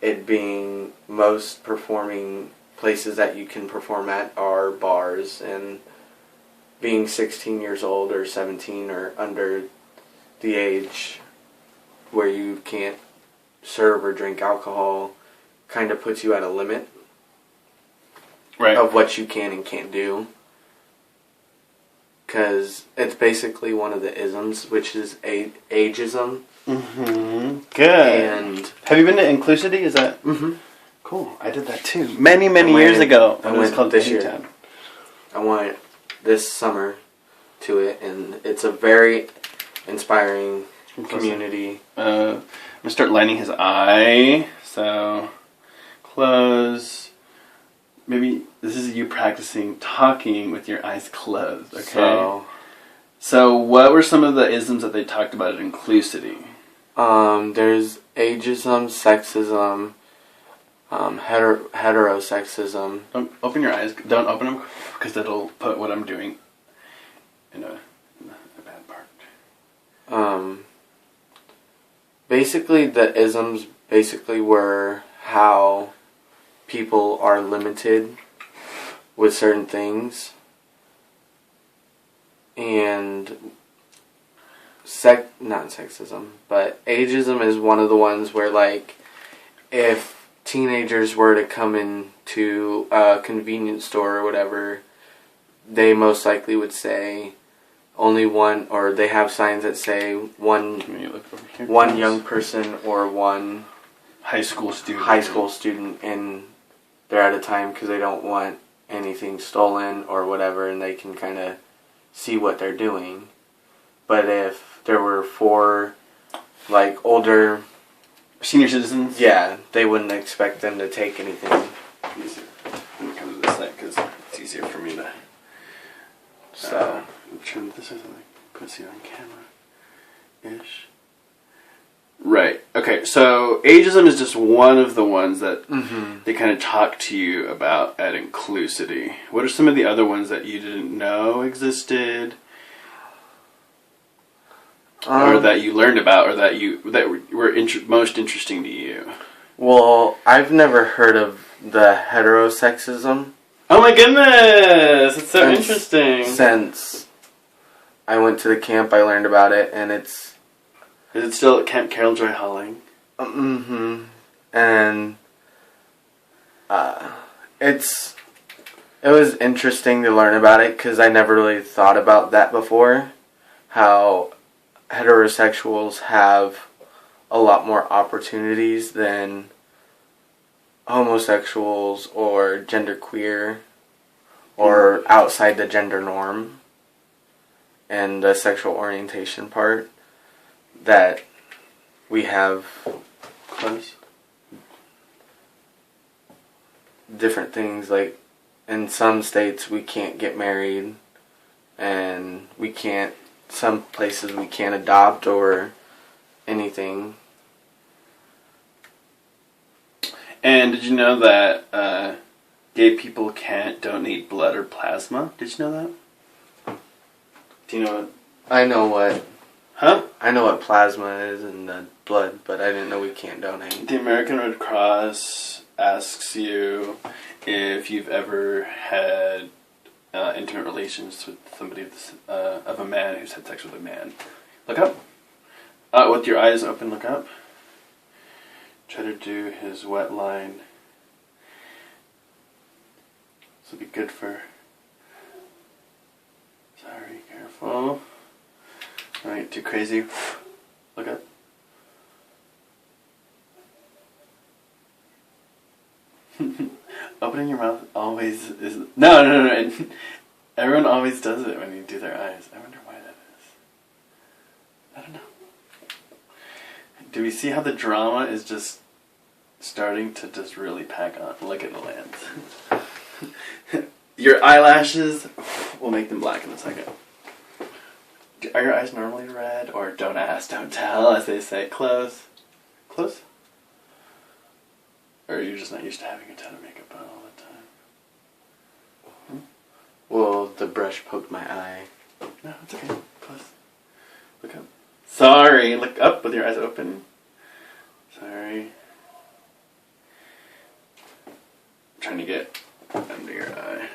it being most performing places that you can perform at are bars, and being 16 years old or 17 or under the age where you can't serve or drink alcohol kind of puts you at a limit of what you can and can't do. Because it's basically one of the isms, which is ageism. Mm-hmm. Good. And have you been to Inclusivity? Is that cool? I did that too. Many years ago. I went called this year. I went this summer to it, and it's a very inspiring community. I'm gonna start lining his eye. So close. Maybe this is you practicing talking with your eyes closed. Okay. So what were some of the isms that they talked about at Inclusivity? There's ageism, sexism, heterosexism. Don't open your eyes. Don't open them because it'll put what I'm doing in a bad part. Basically, the isms were how people are limited with certain things, and not sexism, but ageism is one of the ones where, like, if teenagers were to come into a convenience store or whatever, they most likely would say only one, or they have signs that say one young person or one high school student in there at a time, because they don't want anything stolen or whatever, and they can kind of see what they're doing. But if there were 4 like older senior citizens, yeah, they wouldn't expect them to take anything. Let me come to this side because it's easier for me to. So trim this or something. Put it on camera ish. Right. Okay. So ageism is just one of the ones that they kind of talk to you about at Inclusivity. What are some of the other ones that you didn't know existed, or that you learned about, or that were most interesting to you? Well, I've never heard of the heterosexism. Oh my goodness! It's so interesting. Since I went to the camp, I learned about it, and it's. Is it still at Camp Carol Joy Holling? And it was interesting to learn about it because I never really thought about that before. How heterosexuals have a lot more opportunities than homosexuals or genderqueer or outside the gender norm and the sexual orientation part. That we have different things, like in some states we can't get married, and some places we can't adopt or anything. And did you know that gay people can't donate blood or plasma? Did you know that? Do you know what I know what. Huh? I know what plasma is and the blood, but I didn't know we can't donate. The American Red Cross asks you if you've ever had intimate relations with somebody of a man who's had sex with a man. Look up. With your eyes open, look up. Try to do his wet line. This will be good for... Sorry, careful. Don't get too crazy. Look up. Opening your mouth always is... No. Everyone always does it when you do their eyes. I wonder why that is. I don't know. Do we see how the drama is just starting to just really pack on? Look at the lens. Your eyelashes, we'll make them black in a second. Are your eyes normally red? Or don't ask, don't tell, as they say. Close. Close? Or are you just not used to having a ton of makeup on all the time? Well, the brush poked my eye. No, it's okay. Close. Look up. Sorry. Look up with your eyes open. Sorry. I'm trying to get under your eye.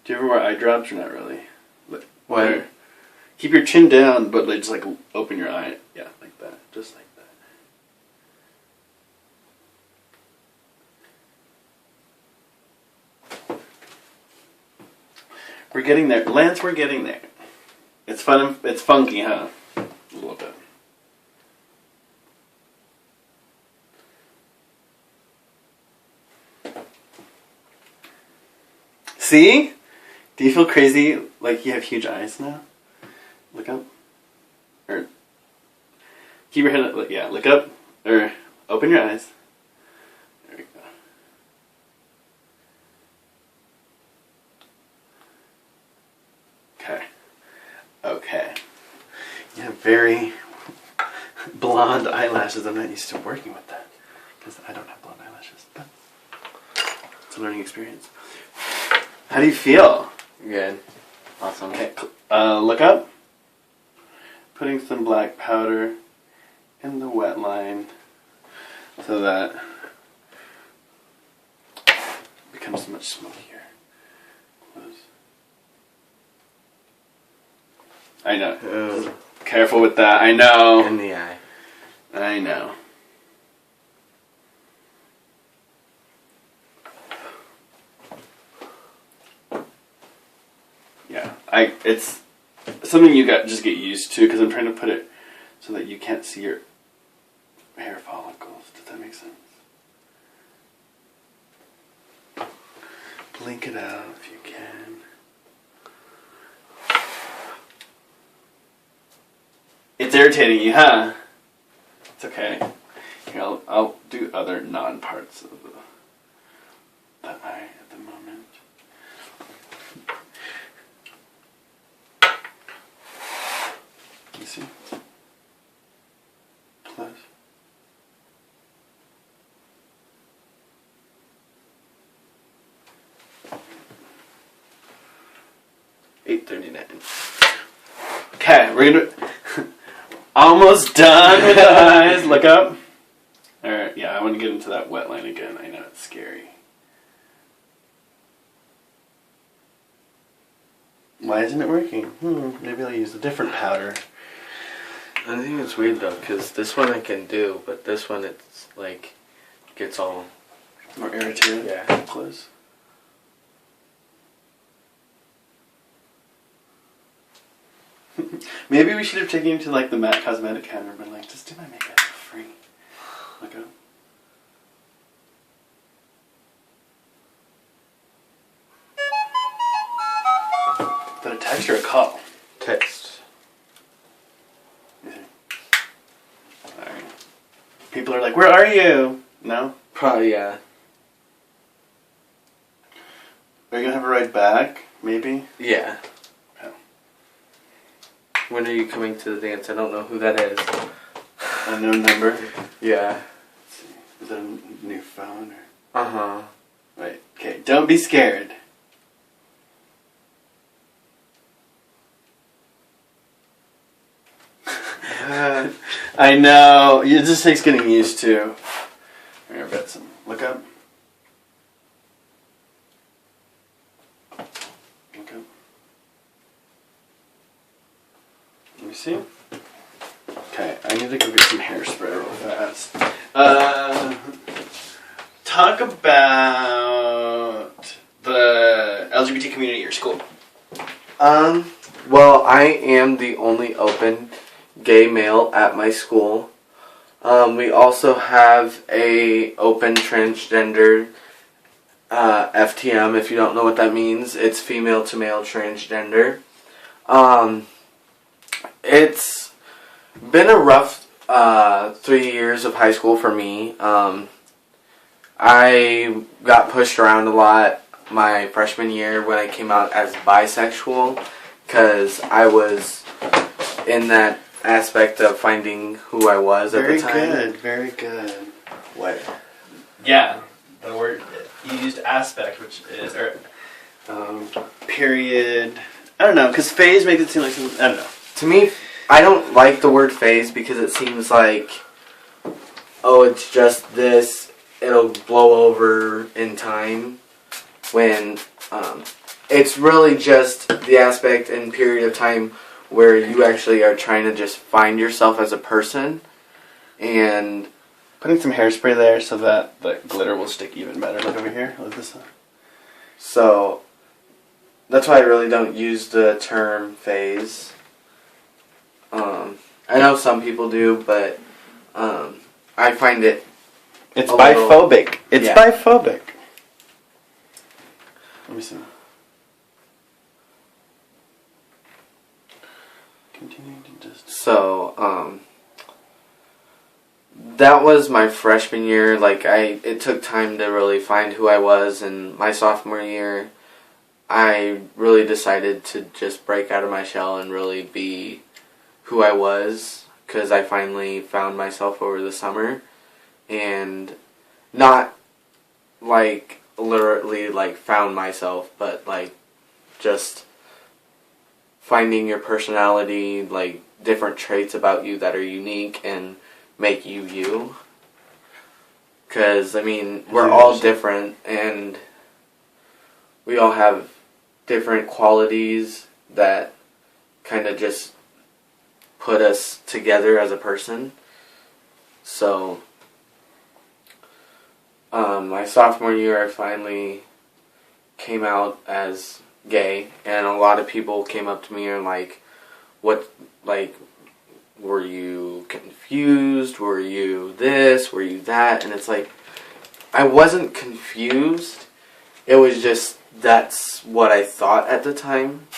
Do you ever wear eye drops or not really? What? Keep your chin down, but just like open your eye. Yeah, like that. Just like that. We're getting there. Lance, we're getting there. It's fun. It's funky, huh? A little bit. See? Do you feel crazy like you have huge eyes now? Look up. Or keep your head up. Yeah, look up. Or open your eyes. There we go. Okay. You have very blonde eyelashes. I'm not used to working with that because I don't have blonde eyelashes. But it's a learning experience. How do you feel? Good. Awesome. Okay. Look up. Putting some black powder in the wet line so that it becomes much smokier. Close. I know. Ugh. Careful with that. I know. In the eye. I know. Yeah. It's something you just get used to because I'm trying to put it so that you can't see your hair follicles. Does that make sense? Blink it out if you can. It's irritating you, huh? It's okay. Here, I'll do other non-parts of the eye at the moment. You see? Close. $8.39. Okay, we're gonna almost done with the eyes. Look up. Alright, yeah, I want to get into that wet line again. I know it's scary. Why isn't it working? Maybe I'll use a different powder. I think it's weird though, because this one I can do, but this one it's like gets all More irritated? Yeah. Close. Maybe we should have taken you to like the MAC cosmetic counter and been like, just do my makeup for free. Look up. Is that a text or a call? text. You think? Alright. People are like, where are you? No? Probably, yeah. Are you gonna have a ride back? Maybe? Yeah. Oh. When are you coming to the dance? I don't know who that is. Unknown number? Yeah. Let's see. Is that a new phone? Or... Uh-huh. Right. Okay, don't be scared. I know. It just takes getting used to. Here, I've got some. Look up. Look up. Let me see. Okay, I need to go get some hairspray real fast. Talk about the LGBT community at your school. Well, I am the only open gay male at my school. We also have a open transgender FTM. If you don't know what that means, it's female to male transgender. It's been a rough 3 years of high school for me. I got pushed around a lot my freshman year when I came out as bisexual, because I was in that aspect of finding who I was at the time. Very good. What? Yeah, the word you used aspect, which is period. I don't know, because phase makes it seem like something. I don't know. To me, I don't like the word phase because it seems like, oh, it's just this, it'll blow over in time, when it's really just the aspect and period of time where you actually are trying to just find yourself as a person. And putting some hairspray there so that the glitter will stick even better. Look over here. Look this up. So that's why I really don't use the term phase. I know some people do, but I find it. It's biphobic. It's biphobic. Let me see. Continuing to just. So, that was my freshman year. Like, it took time to really find who I was, and my sophomore year, I really decided to just break out of my shell and really be who I was, because I finally found myself over the summer, and not, like, literally, like, found myself, but, like, just finding your personality, like, different traits about you that are unique and make you you. Because, I mean, we're all different, and we all have different qualities that kind of just put us together as a person. So, my sophomore year, I finally came out as gay, and a lot of people came up to me and like, what, like, were you confused? Were you this? Were you that? And it's like, I wasn't confused. It was just, that's what I thought at the time.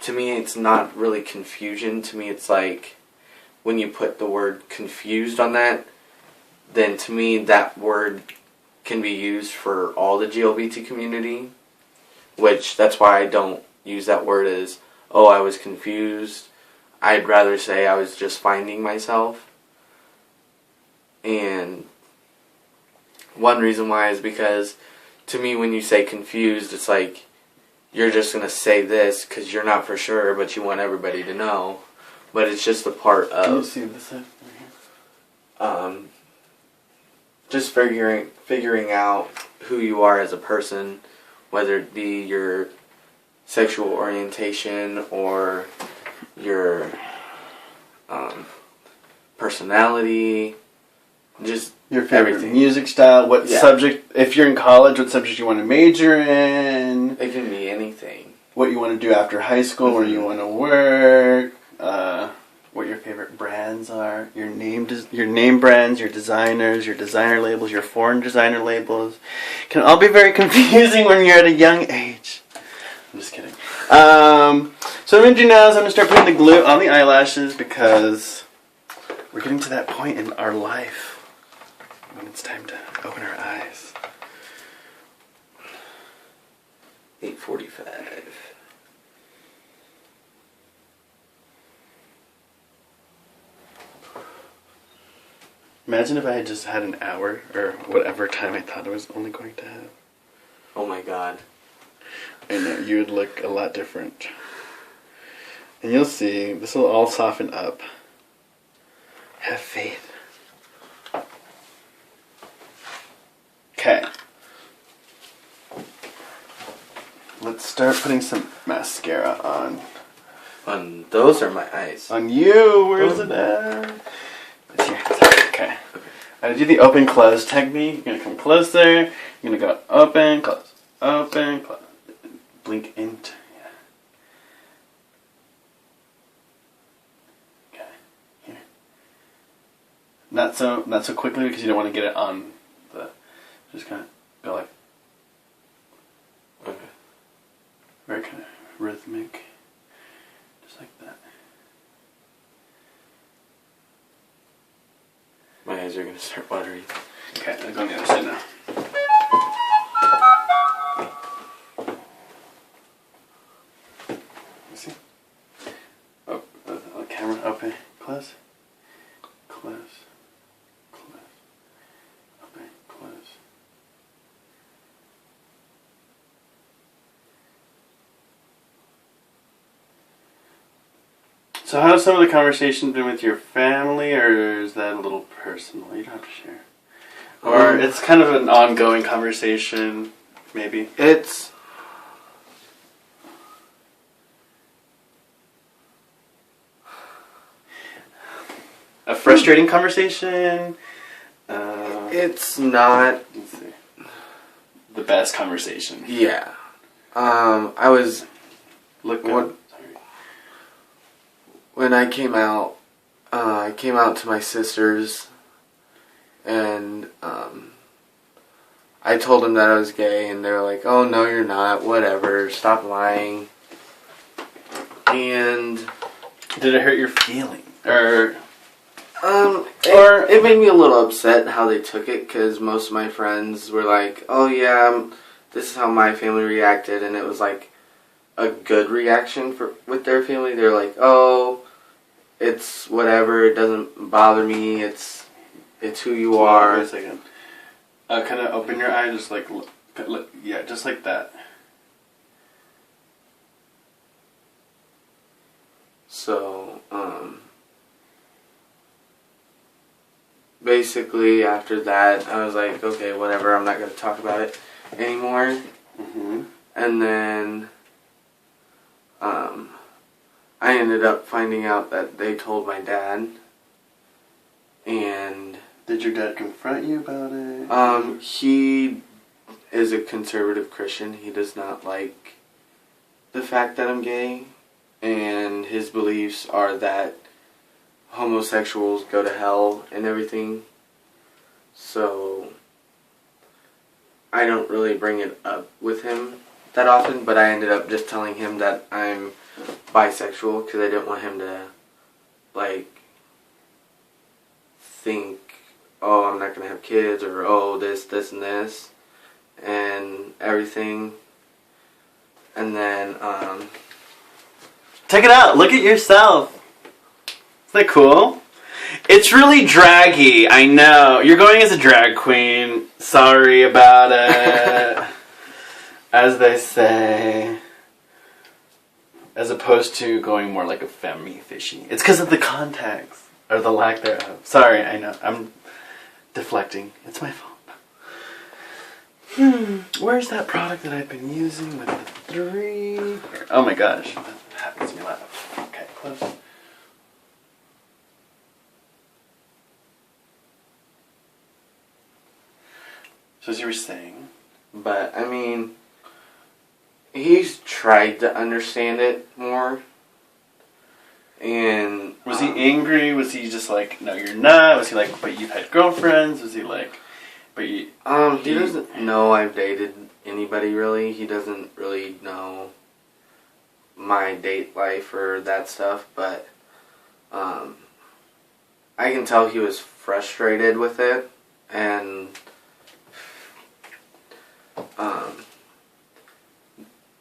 To me, it's not really confusion. To me, it's like, when you put the word confused on that, then to me, that word can be used for all the LGBT community. Which, that's why I don't use that word as, oh, I was confused. I'd rather say I was just finding myself. And one reason why is because, to me, when you say confused, it's like, you're just going to say this because you're not for sure, but you want everybody to know. But it's just a part of... Can you see this right here? Just figuring out who you are as a person, whether it be your sexual orientation or your personality, just your favorite everything. Music style, what subject, if you're in college, what subject you want to major in. It can be anything. What you want to do after high school, where you want to work, what your favorite brands are, your name brands, your designers, your designer labels, your foreign designer labels. Can all be very confusing when you're at a young age. I'm just kidding. So what I'm going to do now is I'm going to start putting the glue on the eyelashes because we're getting to that point in our life when it's time to open our eyes. 8:45. Imagine if I had just had an hour, or whatever time I thought I was only going to have. Oh my god. I know, you would look a lot different. And you'll see, this will all soften up. Have faith. Okay. Let's start putting some mascara on. And those are my eyes. On you! Where's it at? It's here. Okay. I'm gonna do the open close technique. You're gonna come closer. You're gonna go open, close. Open, close. Blink into. Yeah. Okay. Here. Not so quickly because you don't want to get it on the. Just kind of go like. Okay. Very kind of rhythmic. Just like that. My eyes are gonna start watering. Okay, I'll go on the other side now. See? Oh, the camera open, close, close, close, open, close. So how's some of the conversation been with your family, or is that a little personal? You don't have to share. Or it's kind of an ongoing conversation, maybe. It's A frustrating conversation. it's not. Let's see. The best conversation. Yeah. I was Look What- good. Sorry. when I came out to my sisters, and I told them that I was gay, and they were like, "Oh no, you're not. Whatever. Stop lying." And Did it hurt your feeling? Or it made me a little upset how they took it, because most of my friends were like, "Oh yeah, this is how my family reacted," and it was like a good reaction with their family. They're like, "Oh, it's whatever. It doesn't bother me. It's who you are." Wait a second. Kind of open your eye, just like look, yeah, just like that. So, basically after that, I was like, okay, whatever, I'm not going to talk about it anymore. Mm-hmm. And then, I ended up finding out that they told my dad. And, Did your dad confront you about it? he is a conservative Christian. He does not like the fact that I'm gay. And his beliefs are that homosexuals go to hell and everything. So I don't really bring it up with him that often, but I ended up just telling him that I'm bisexual because I didn't want him to like think, oh, I'm not going to have kids, or oh, this and this and everything. And then Check it out. Look at yourself. Isn't that cool? It's really draggy. I know. You're going as a drag queen. Sorry about it. As they say. As opposed to going more like a femme fishy. It's because of the contacts. Or the lack thereof. Sorry, I know. I'm deflecting. It's my fault. Where's that product that I've been using with the 3? Here. Oh my gosh. That happens to me a lot. Okay, close. So as you were saying. but I mean, he's tried to understand it more. And Was he angry? Was he just like, no, you're not? Was he like, but you've had girlfriends? Was he like, but you... he doesn't know I've dated anybody really. He doesn't really know my date life or that stuff, but I can tell he was frustrated with it, and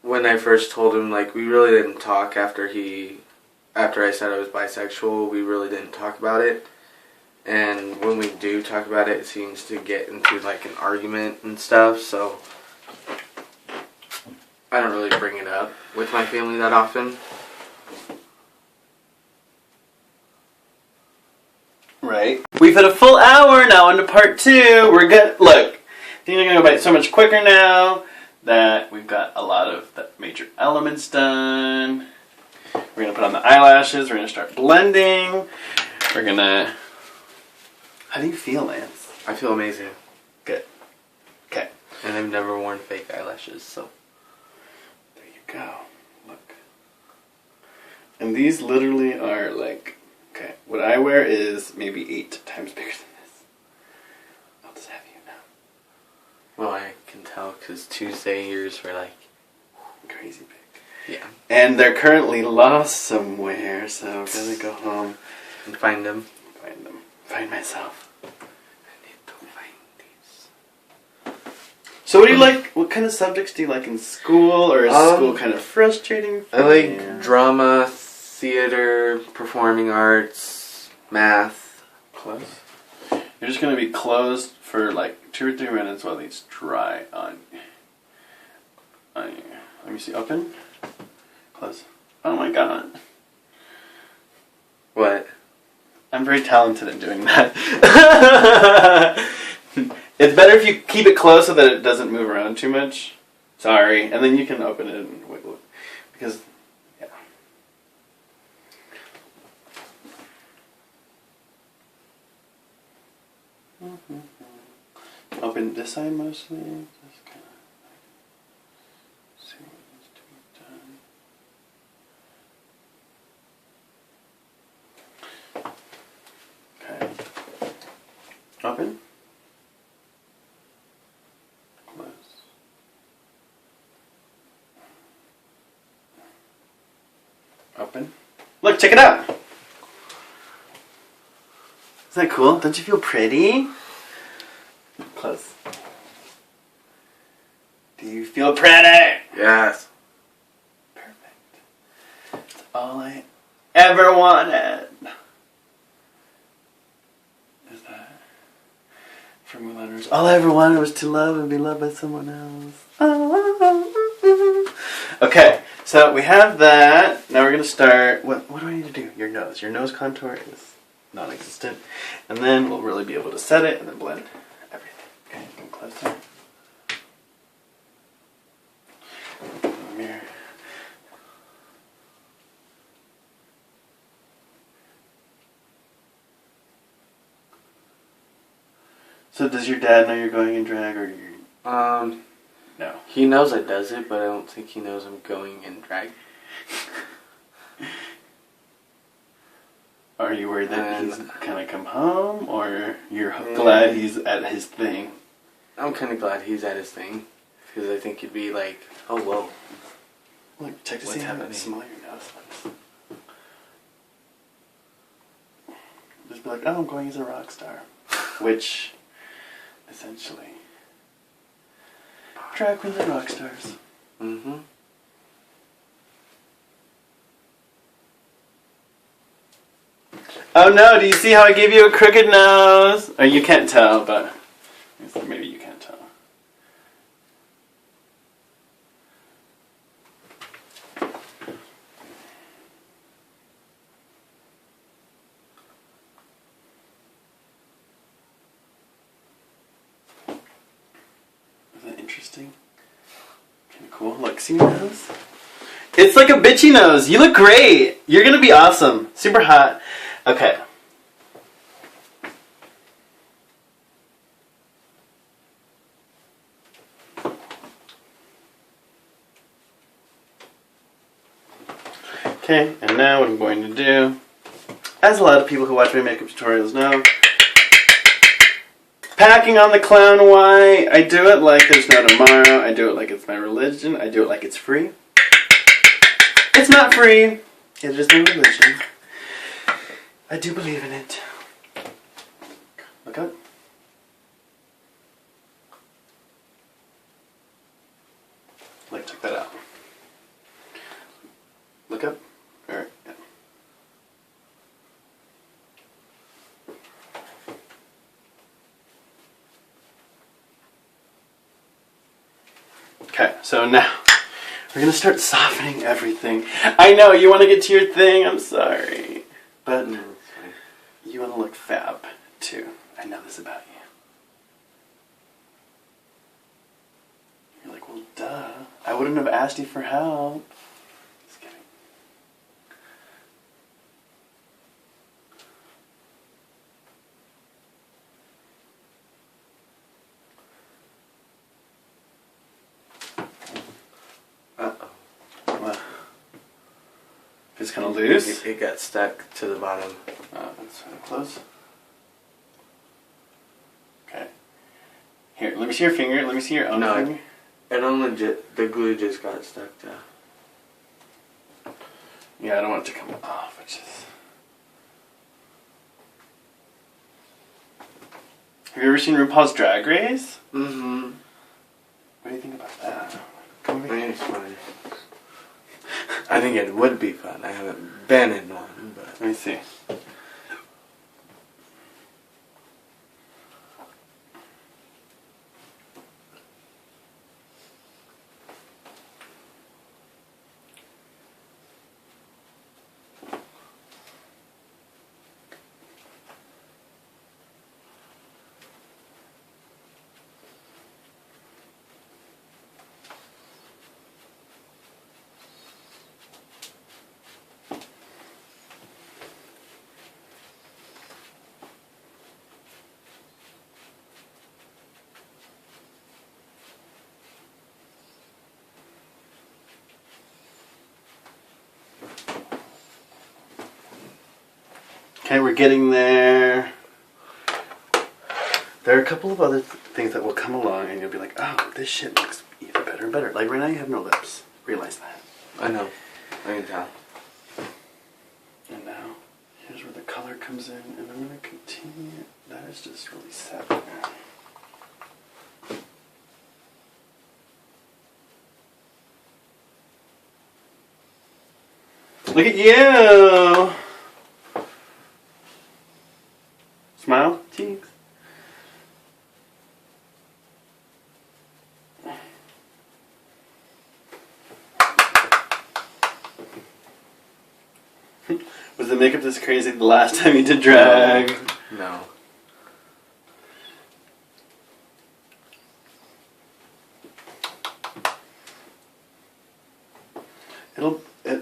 when I first told him, like, we really didn't talk after I said I was bisexual. We really didn't talk about it. And when we do talk about it, it seems to get into like an argument and stuff. So I don't really bring it up with my family that often. Right. right? We've hit a full hour, now on to part 2. We're good. Look, things are going to go by so much quicker now that we've got a lot of the major elements done. We're going to put on the eyelashes. We're going to start blending. We're going to... How do you feel, Lance? I feel amazing. Good. Okay. And I've never worn fake eyelashes, so... There you go. Look. And these literally are like... Okay, what I wear is maybe 8 times bigger than this. I'll just have you know. Well, I can tell because Tuesday yours were like... Crazy big. Yeah. And they're currently lost somewhere, so I'm gonna go home And find them. find them. Find myself. I need to find these. So what do you like? What kind of subjects do you like in school? Or is school kind of frustrating for I like you? drama, theater, performing arts, math. Close. You're just gonna be closed for like 2 or 3 minutes while these dry on you. Let me see. Open. Close. Oh my god. What? I'm very talented at doing that. It's better if you keep it closed so that it doesn't move around too much. Sorry. And then you can open it and wiggle it. Because, yeah. Open this side mostly. Just kind of see what needs to be done. Okay. Open. Close. Open. Look, check it out. Isn't that cool? Don't you feel pretty? Close. Do you feel pretty? Yes. Perfect. That's all I ever wanted. Is that from Moulin Rouge? All I ever wanted was to love and be loved by someone else. Okay, so we have that. Now we're gonna start. What do I need to do? Your nose. Your nose contour is non-existent, and then we'll really be able to set it and then blend everything. Okay, come closer. Mirror. So does your dad know you're going in drag, or you? No. He knows I does it, but I don't think he knows I'm going in drag. Are you worried that he's gonna come home, or you're glad he's at his thing? I'm kind of glad he's at his thing, because I think he'd be like, oh, whoa. Look, check to What's see how happening? small your nose looks. Just be like, oh, I'm going as a rock star. Which, essentially, drag queens are rock stars. Mm-hmm. Oh no, do you see how I gave you a crooked nose? Or you can't tell, but maybe you can't tell. Isn't that interesting? Kind of cool. Look, see your nose? It's like a bitchy nose. You look great. You're gonna be awesome. Super hot. Okay. Okay, and now what I'm going to do, as a lot of people who watch my makeup tutorials know, packing on the clown white. I do it like there's no tomorrow. I do it like it's my religion. I do it like it's free. It's not free. It is my religion. I do believe in it. Look up. Like, check that out. Look up. Alright, yeah. Okay, so now we're gonna start softening everything. I know, you want to get to your thing, I'm sorry. But you want to look fab. too. I know this about you. You're like, well, duh. I wouldn't have asked you for help. Just kidding. Uh-oh. What? It's kind of loose? It got stuck to the bottom. Oh, that's kind of close. Okay. Here, let me see your finger. Let me see your own finger. It only the glue just got stuck to. Yeah, I don't want it to come off, which is... Have you ever seen RuPaul's Drag Race? Mm-hmm. What do you think about that? Come over here. It's fun. I think it would be fun. I haven't been in one, but... Let me see. Okay, we're getting there. There are a couple of other things that will come along and you'll be like, oh, this shit looks even better and better. Like right now you have no lips. Realize that. I know. I can tell. And now, here's where the color comes in, and I'm going to continue. That is just really sad there. Look at you! Smile, cheeks. Was the makeup this crazy the last time you did drag? No.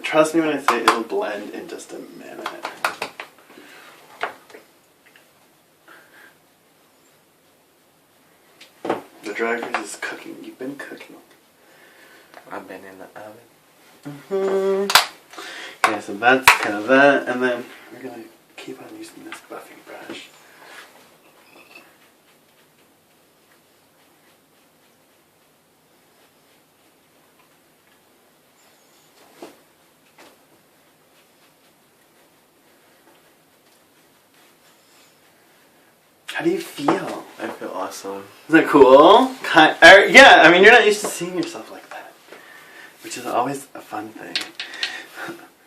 Trust me when I say it'll blend in just a minute. The drag race is cooking. You've been cooking. I've been in the oven. Mm-hmm. Okay, so that's kind of that, and then we're gonna keep on using this buffing brush. How do you feel? I feel awesome. Isn't that cool? Yeah, I mean, you're not used to seeing yourself like that, which is always a fun thing.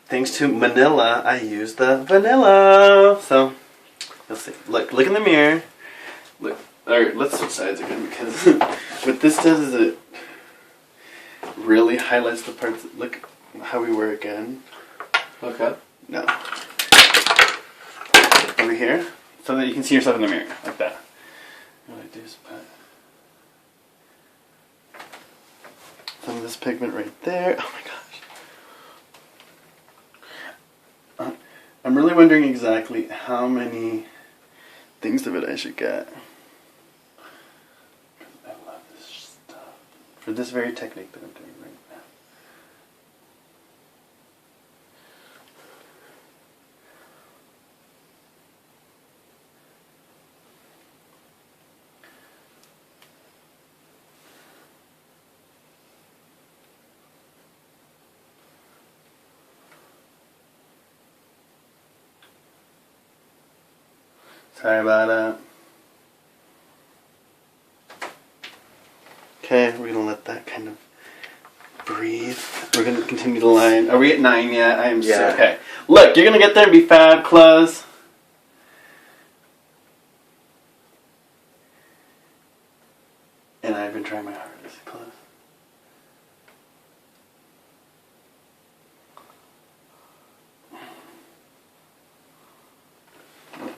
Thanks to Manila, I use the vanilla. So, you'll see. Look in the mirror. Look. Alright, let's switch sides again, because what this does is it really highlights the parts. Look how we were again. Okay. No. Over here. So that you can see yourself in the mirror, like that. What I do is put some of this pigment right there. Oh my gosh. I'm really wondering exactly how many things of it I should get. I love this stuff. For this very technique that I'm doing right now. Sorry about that. Okay, we're gonna let that kind of breathe. We're gonna continue the line. Are we at 9 yet? I am so okay. Look, you're gonna get there and be fab. Close. And I've been trying my hardest. Close.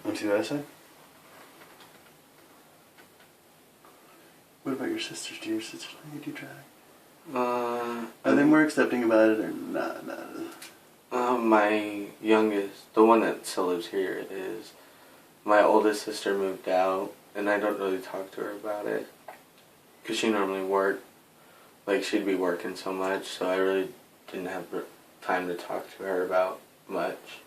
Want to see the other side? about your sisters? Do your sisters let you do drag? Uh, Are they more accepting about it or not? My youngest, the one that still lives here, is. My oldest sister moved out, and I don't really talk to her about it. Because she normally worked. Like, she'd be working so much, so I really didn't have time to talk to her about much.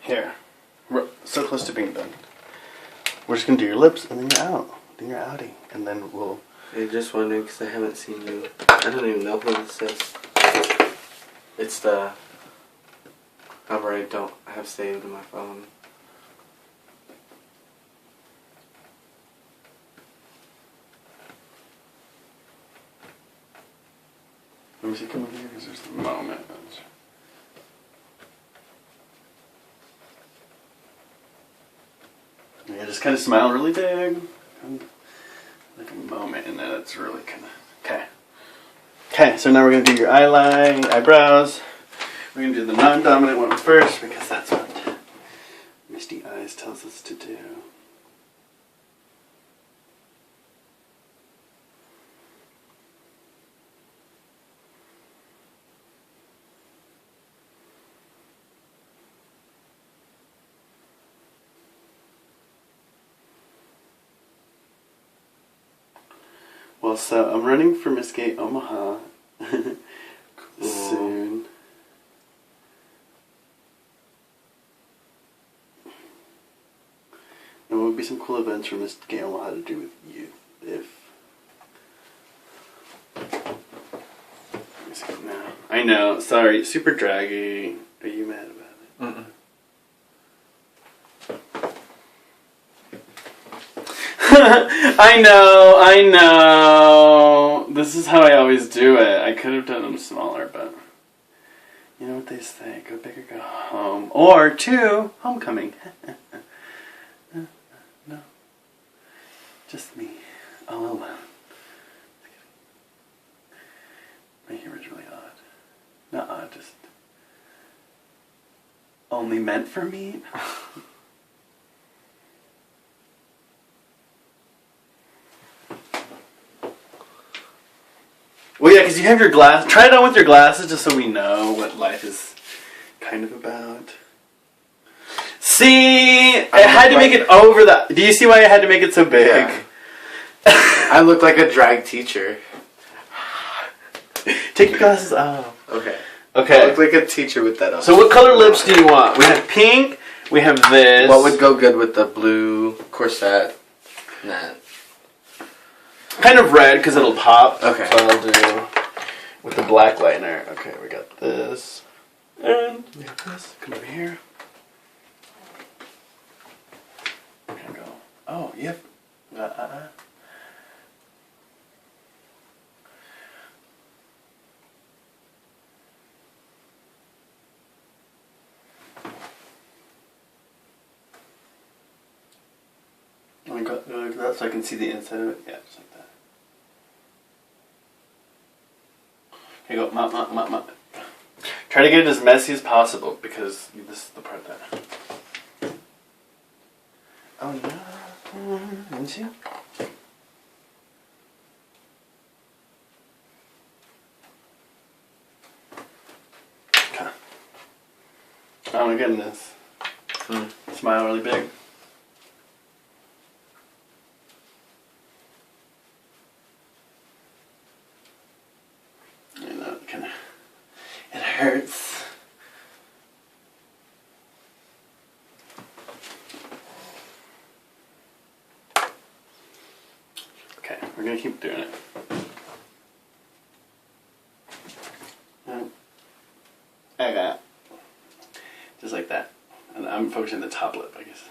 Here. We're so close to being done. We're just gonna do your lips and then you're out. Then you're outie. And then we'll... I just wondering because I haven't seen you. I don't even know who this is. It's the number I don't have saved in my phone. Let me see, come over here because there's the moment. Yeah, just kind of smile really big. Like a moment, and then it's really kind of... Okay. Okay, so now we're going to do your eyebrows. We're going to do the non-dominant one first because that's what Misty Eyes tells us to do. Well, so I'm running for Miss Gay Omaha soon. And what would be some cool events for Miss Gay Omaha to do with you if... Let me see now. I know, sorry, super draggy. Are you mad about it? Mm-mm. I know. This is how I always do it. I could have done them smaller, but you know what they say: go big or go home, or to homecoming. No, just me, all alone. My humor is really odd. Not odd, just only meant for me. Well, yeah, because you have your glass. Try it on with your glasses just so we know what life is kind of about. See? I had to make it over the... Do you see why I had to make it so big? Yeah. I look like a drag teacher. Take your glasses off. Okay. Okay. I look like a teacher with that on. So what color lips do you want? We have pink. We have this. What would go good with the blue corset? Nah. Kind of red because it'll pop. Okay. So I'll do with the black liner. Okay, we got this. And we have this. Come over here. We're gonna go. Oh, yep. Let me go like that so I can see the inside of it. Yeah, just like that. Okay, go. Mop. Try to get it as messy as possible because this is the part that... Oh no. Let me see. Okay. Oh my goodness. Smile really big. I know, it kind of... It hurts. Okay, we're gonna keep doing it. I got it. Just like that. And I'm focusing the top lip, I guess.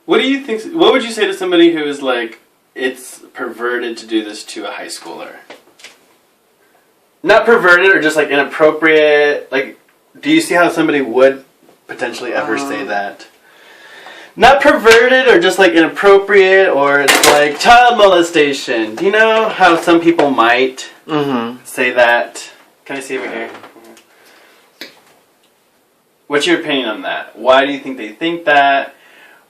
What do you think? What would you say to somebody who is like it's perverted to do this to a high schooler? Not perverted, or just like inappropriate. Like, do you see how somebody would potentially ever say that? Not perverted, or just like inappropriate, or it's like child molestation. Do you know how some people might say that? Can I see over here? What's your opinion on that? Why do you think they think that?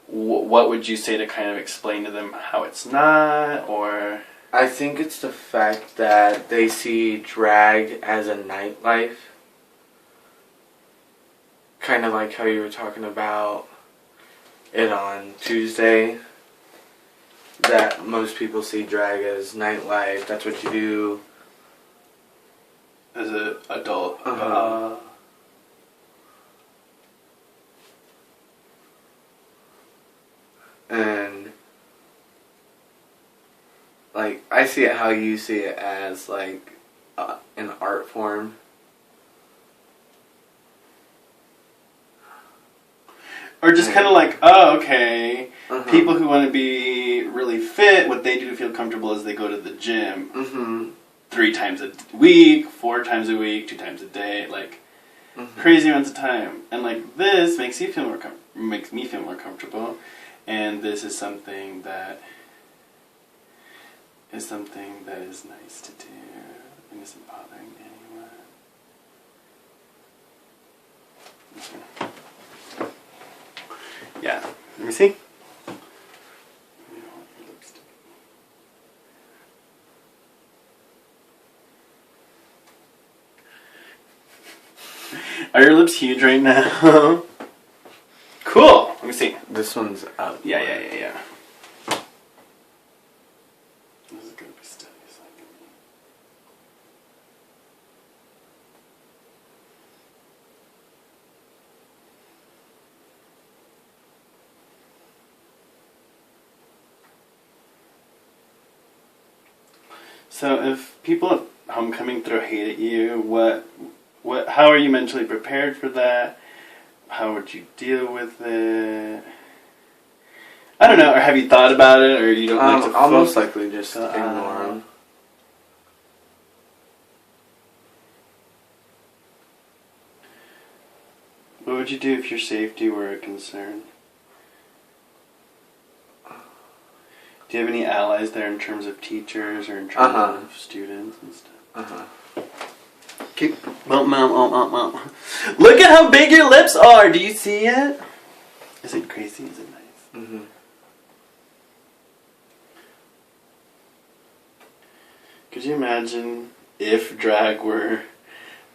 What would you say to kind of explain to them how it's not, or... I think it's the fact that they see drag as a nightlife. Kind of like how you were talking about it on Tuesday. That most people see drag as nightlife. That's what you do. As an adult. And... like, I see it how you see it as, like, an art form. Or just kind of like, oh, okay, people who want to be really fit, what they do to feel comfortable is they go to the gym 3 times a week, 4 times a week, 2 times a day, like, crazy amounts of time. And, like, this makes you feel makes me feel more comfortable, and this is something that... is something that is nice to do and isn't bothering anyone. Yeah. Let me see. Are your lips huge right now? Cool. Let me see. This one's out. Yeah. So if people at homecoming throw hate at you, how are you mentally prepared for that? How would you deal with it? I don't know. Or have you thought about it, or you don't like to? I'll most likely just ignore them. What would you do if your safety were a concern? Do you have any allies there in terms of teachers or in terms of students and stuff? Keep. Look at how big your lips are. Do you see it? Is it crazy? Is it nice? Could you imagine if drag were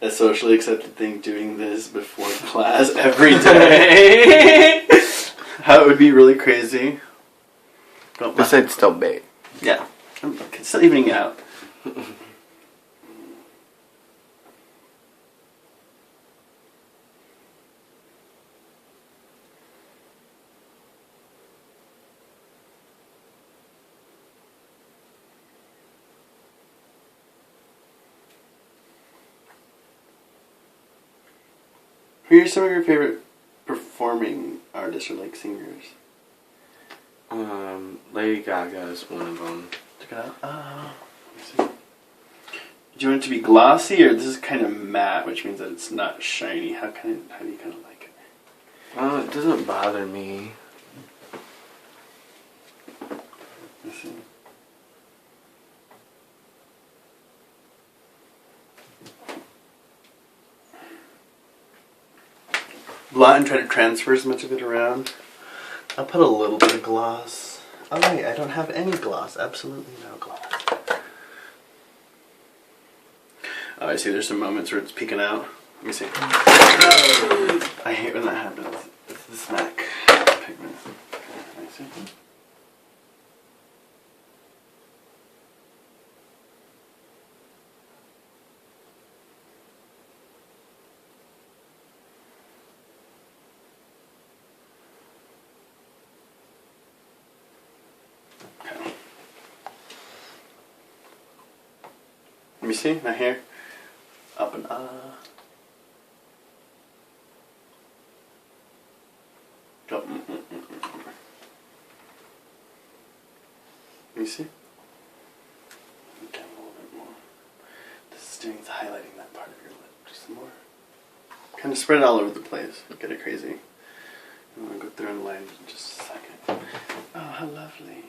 a socially accepted thing, doing this before class every day? How it would be really crazy. Besides, still big. Yeah. It's still evening out. Who are some of your favorite performing artists or like singers? Lady Gaga is one of them. Check it out. Let me see. Do you want it to be glossy, or this is kind of matte, which means that it's not shiny? How do you kind of like it? It doesn't bother me. Let's see. Blot and try to transfer as much of it around. I'll put a little bit of gloss. Oh wait, I don't have any gloss. Absolutely no gloss. Oh, I see. There's some moments where it's peeking out. Let me see. I hate when that happens. It's the smack pigment. Let me see. Let me see, my hair. Up and Go. Let me see. Okay, a little bit more. This is doing is highlighting that part of your lip. Just some more. Kind of spread it all over the place. Get it crazy. I'm going to go through and line in just a second. Oh, how lovely.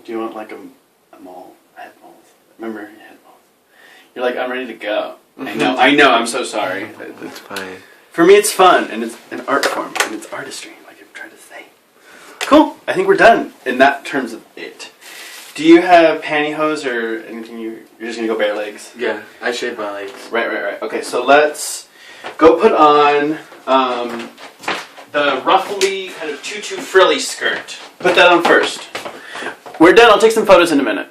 Do you want like a mole? Head moles. Remember your head moles. You're like, I'm ready to go. I know, I'm so sorry. It's fine. For me it's fun, and it's an art form, and it's artistry, like I'm trying to say. Cool, I think we're done in that terms of it. Do you have pantyhose or anything you're just gonna go bare legs? Yeah, I shave my legs. Right. Okay, so let's go put on the ruffly kind of tutu frilly skirt. Put that on first. We're done, I'll take some photos in a minute.